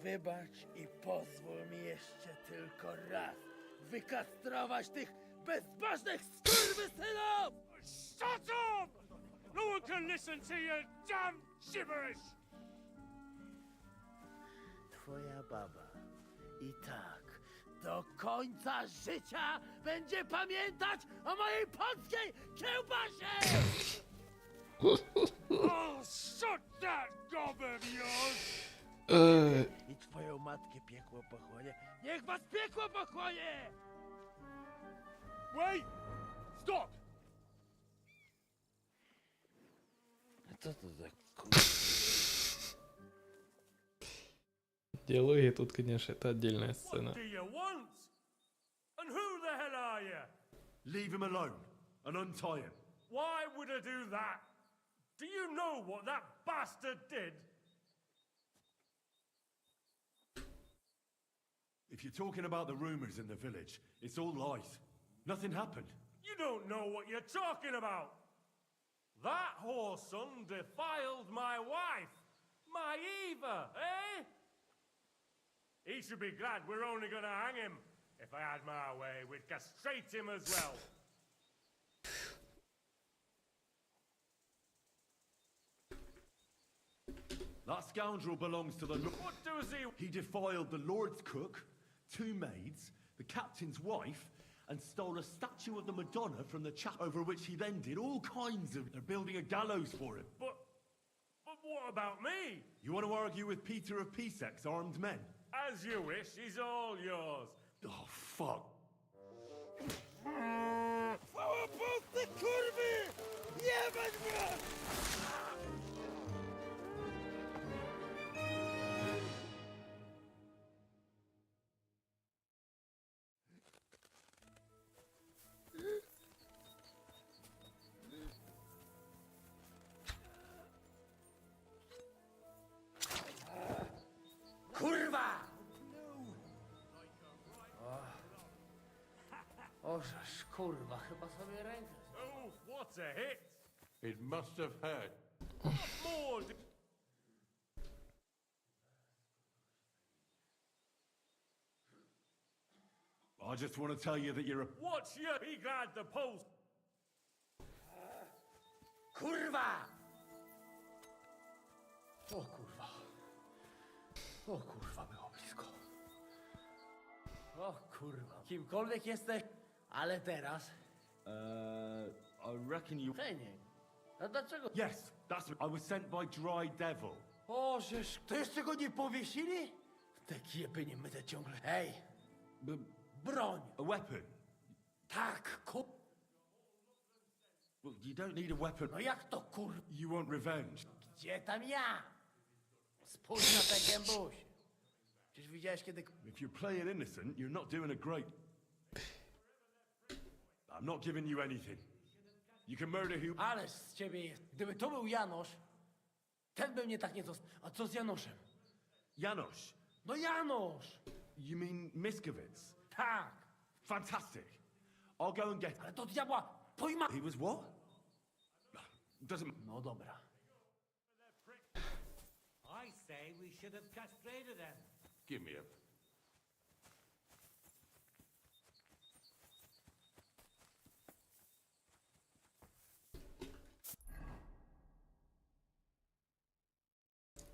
Wybacz i pozwól mi jeszcze tylko raz wykastrować tych bezbożnych skurwysynów! Shut up! No one can listen to your damn gibberish! Twoja baba i tak do końca życia będzie pamiętać o mojej polskiej kiełbasie! Oh, shut that gob of yours! I twoją matkę piekło pochłonie. Niech was piekło pochłonie! Wait! Stop! Co to za kurwa? Диалоги тут, конечно, это отдельная сцена. What do you want? And who the hell are you? Leave him alone and untie him. Why would I do that? Do you know what that bastard did? If you're talking about the rumors in the village, it's all lies. Nothing happened. You don't know what you're talking about. That whoreson defiled my wife, my Eva, eh? He should be glad we're only gonna hang him. If I had my way, we'd castrate him as well. That scoundrel belongs to the Lord. What does he... He defiled the Lord's cook, 2 maids, the captain's wife, and stole a statue of the Madonna from the chapel, over which he then did all kinds of... They're building a gallows for him. But what about me? You want to argue with Peter of Pisac's armed men? As you wish, he's all yours. Oh, fuck. Chwała Polsce, kurwy! Jebać was! Kurwa! Ożeż, kurwa, chyba sobie rękę. Oh, what a hit! It must have hurt. More... I just want to tell you that you're a... What's your regard the post? Kurwa! O kurwa. O kurwa, było blisko. O kurwa. Kimkolwiek jesteś, ale teraz... I reckon you... Fajnie. A dlaczego? Yes, that's... I was sent by Dry Devil. O, żeż, to jeszcze go nie powiesili? Te kiepy nie myte ciągle. Hej! Broń! A weapon? Tak, Well, you don't need a weapon. No jak to kur... You want revenge. Gdzie tam ja? Spójrz na ten gębuś. Przecież widziałeś kiedy... If you're playing innocent, you're not doing a great... I'm not giving you anything. You can murder who... Ależ z ciebie jest. Gdyby to był Janosz, ten by mnie tak nie został. A co z Janoszem? Janosz? No Janosz! You mean Miskowitz? Tak! Fantastic. I'll go and get... Ale to diabła pojma... He was what? Doesn't... No dobra. I say we should have castrated them. Give me a...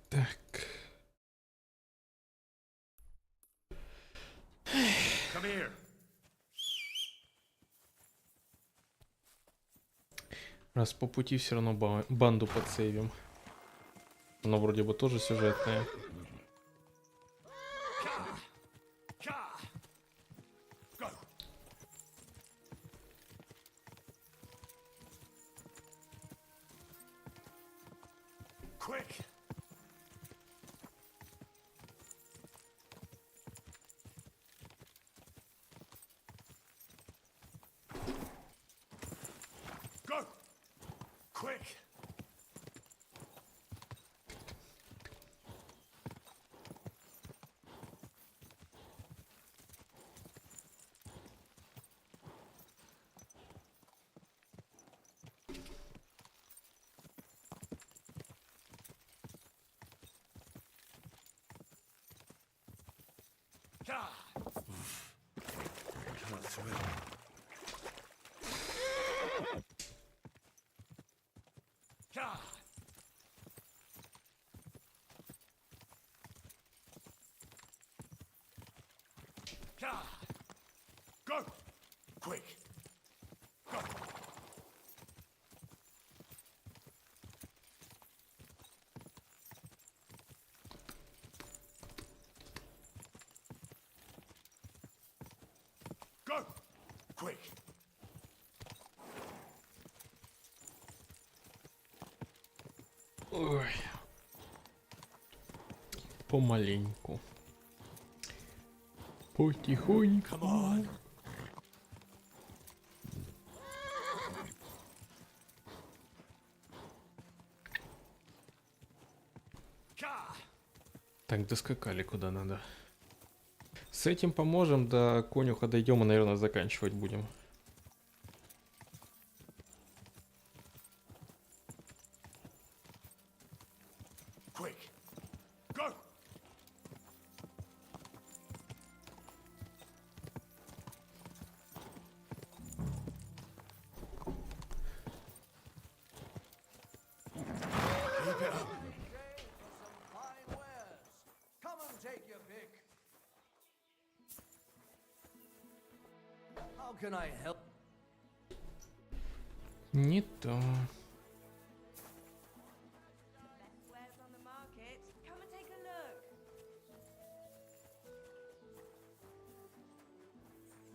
Tak. Come here. Раз по пути все равно банду подсейвим. Оно вроде бы тоже сюжетное. Quick. Go. Quick. Can't swim. Go! Quick! Go! Go! Quick! Ой. Помаленьку. Потихоньку. Так, доскакали куда надо. С этим поможем, до конюха дойдем и, наверное, заканчивать будем. Quick! Go! Keep it up. Come and take your pick. How can I help? Не то. Wares on the market. Come and take a look.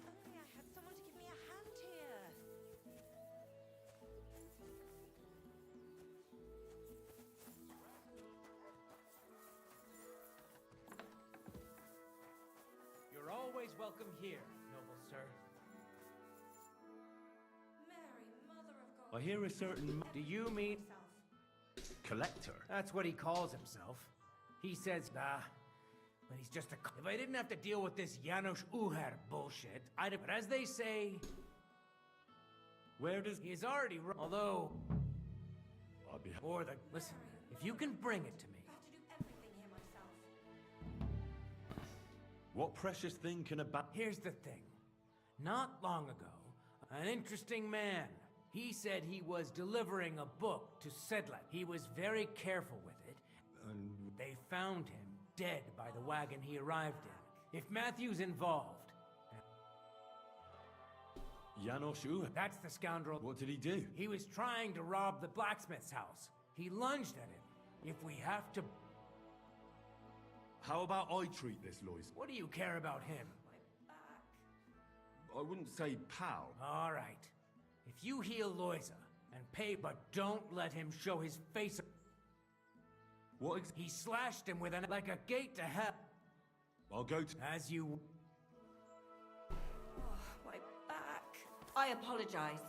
Only I had someone to give me a hand here. You're always welcome here, noble sir. Mary, Mother of God. I hear a certain Do you mean... collector. That's what he calls himself. He says, but he's just a... If I didn't have to deal with this Janusz Uher bullshit, I'd have... But as they say... Where does... He's already... Although... I'll be... Or the... Listen, if you can bring it to me... I have to do everything here myself. What precious thing can a Here's the thing. Not long ago, an interesting man. He said he was delivering a book to Sedlet. He was very careful with it, and they found him dead by the wagon he arrived in. If Matthew's involved... Janos who? That's the scoundrel. What did he do? He was trying to rob the blacksmith's house. He lunged at him. If we have to... How about I treat this, Lois? What do you care about him? I wouldn't say pal. All right. If you heal Loiza and pay, but don't let him show his face. What? He slashed him with an like a gate to hell. I'll go to... As you... Oh, my back. I apologize.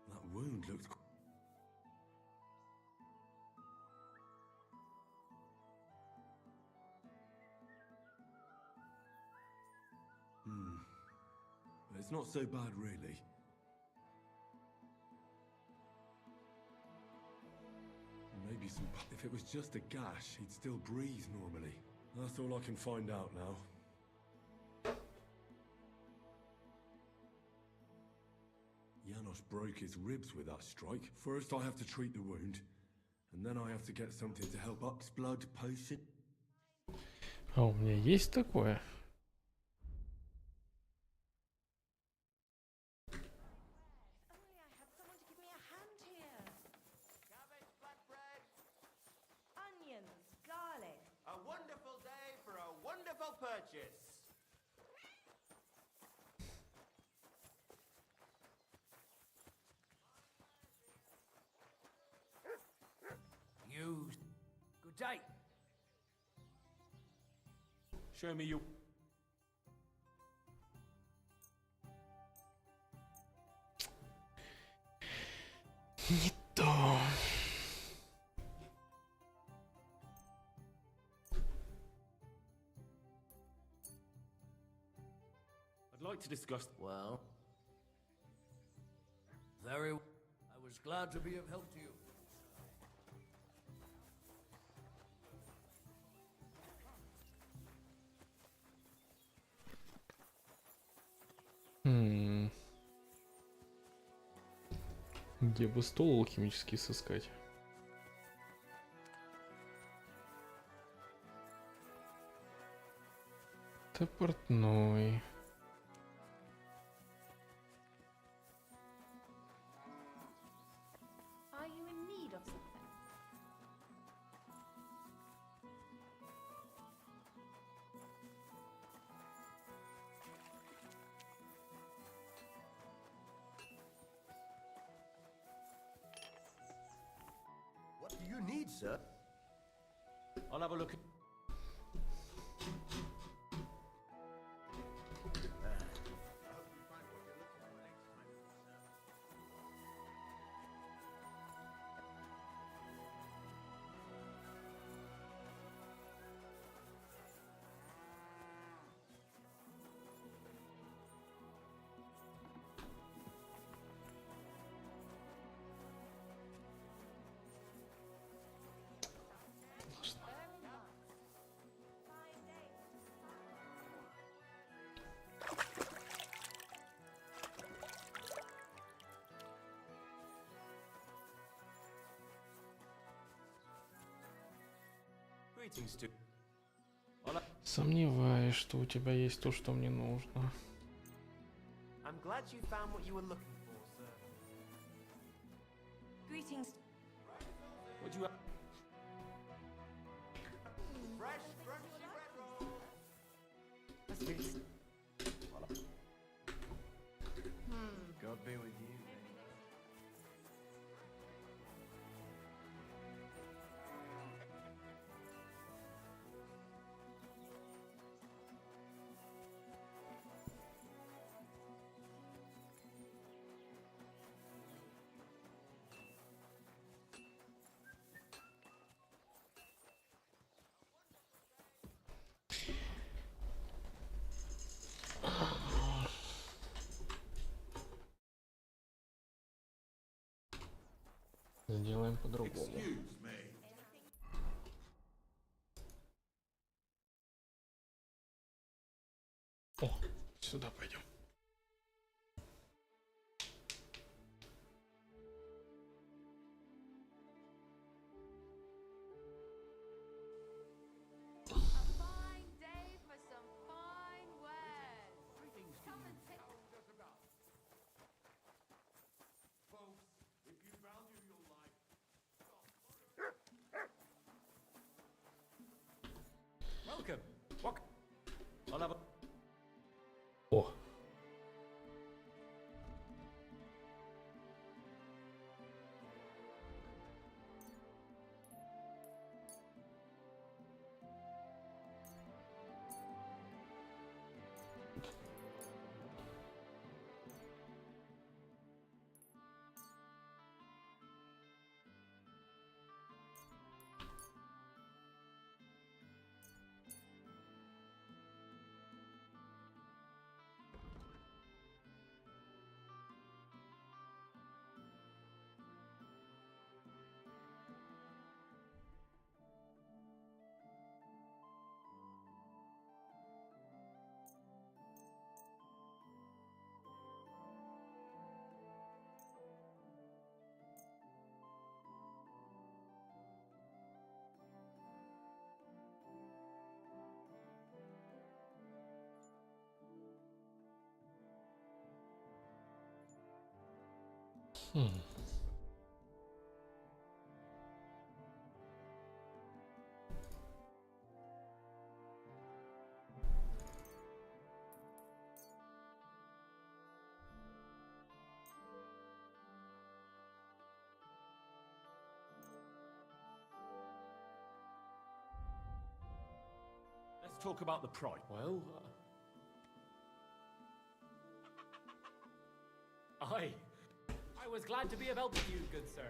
That wound looked... It's not so bad, really. Maybe some... If it was just a gash, he'd still breathe normally. That's all I can find out now. Janos broke his ribs with that strike. First I have to treat the wound, and then I have to get something to help Uck's blood potion. А у меня есть такое? Purchase. Used. Good day. Show me your... Не то. I'd like to discuss... Well... Very... I was glad to be of help to you. Где бы стол алхимический сыскать? Это портной. Are you in need of something? What do you need, sir? I'll have a look at... Сомневаюсь, что у тебя есть то, что мне нужно. I'm glad you found what you were looking for, sir. Greetings. What do you have? Fresh, crunchy bread roll. God be with you. Сделаем по-другому. О, сюда пойдем. Welcome. What? I'll have a... О. Let's talk about the price. Well, I was glad to be of help to you, good sir.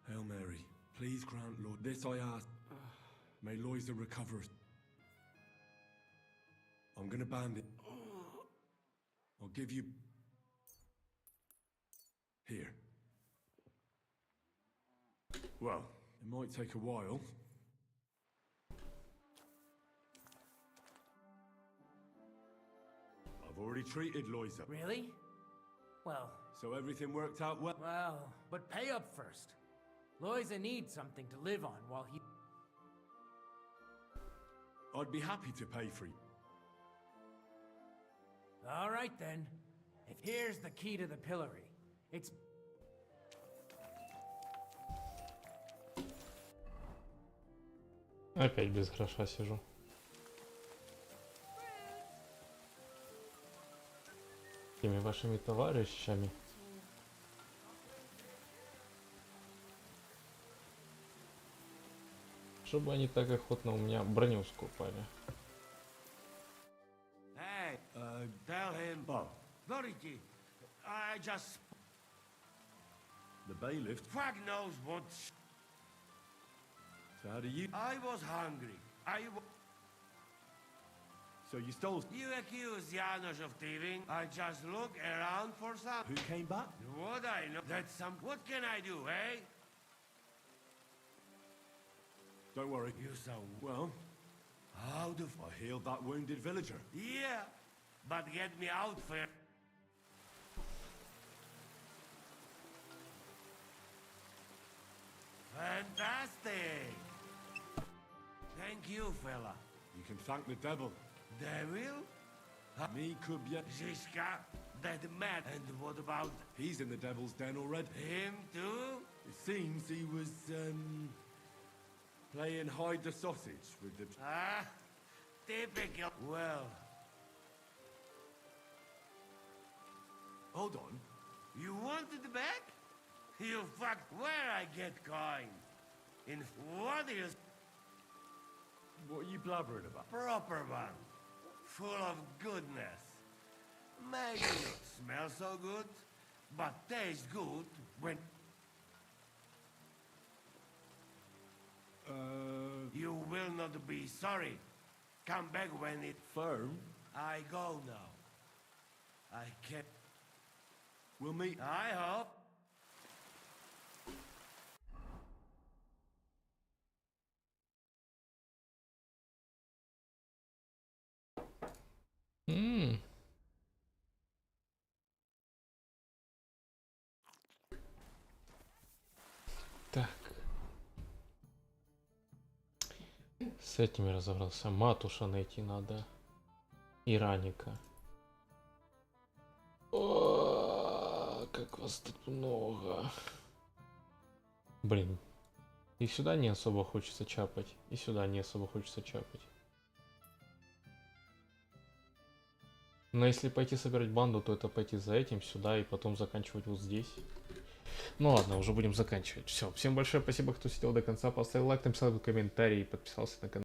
Hail Mary, please grant, Lord, this I ask. May Loisa recover. I'm gonna band it. I'll give you... Here. Well, it might take a while. I've already treated Loisa. Really? Well... So everything worked out well? Well, but pay up first. Loisa needs something to live on while he... I'd be happy to pay for you. All right then. If here's the key to the pillory. It's... Опять без гроша сижу. Теми вашими товарищами. Чтобы они так охотно у меня броню скупали. Hey, tell him. Oh. Lorigi, I just... The bailiff? Fuck knows what... So how do you... I was hungry. So you stole... You accuse Janos of thieving. I just look around for some... Who came back? What I know? That's some... What can I do, eh? Don't worry. You saw... Well... How the... I healed that wounded villager. Yeah, but get me out first. Fantastic! Thank you, fella. You can thank the devil. Devil? Me could be... Ziska, that man. And what about... He's in the devil's den already. Him too? It seems he was, playing hide the sausage with the... Ah, typical. Well... Hold on. You wanted back? You fuck where I get coin? In what is What are you blabbering about? proper one? Full of goodness. Maybe not smell so good, but taste good when you will not be sorry. Come back when it firm. I go now. I can't. We'll meet. I hope. Так. С этими разобрался. Матуша найти надо. И Раника. О, как вас тут много. Блин. И сюда не особо хочется чапать. И сюда не особо хочется чапать. Но если пойти собирать банду, то это пойти за этим сюда и потом заканчивать вот здесь. Ну ладно, уже будем заканчивать. Все, всем большое спасибо, кто сидел до конца, поставил лайк, написал комментарий и подписался на канал.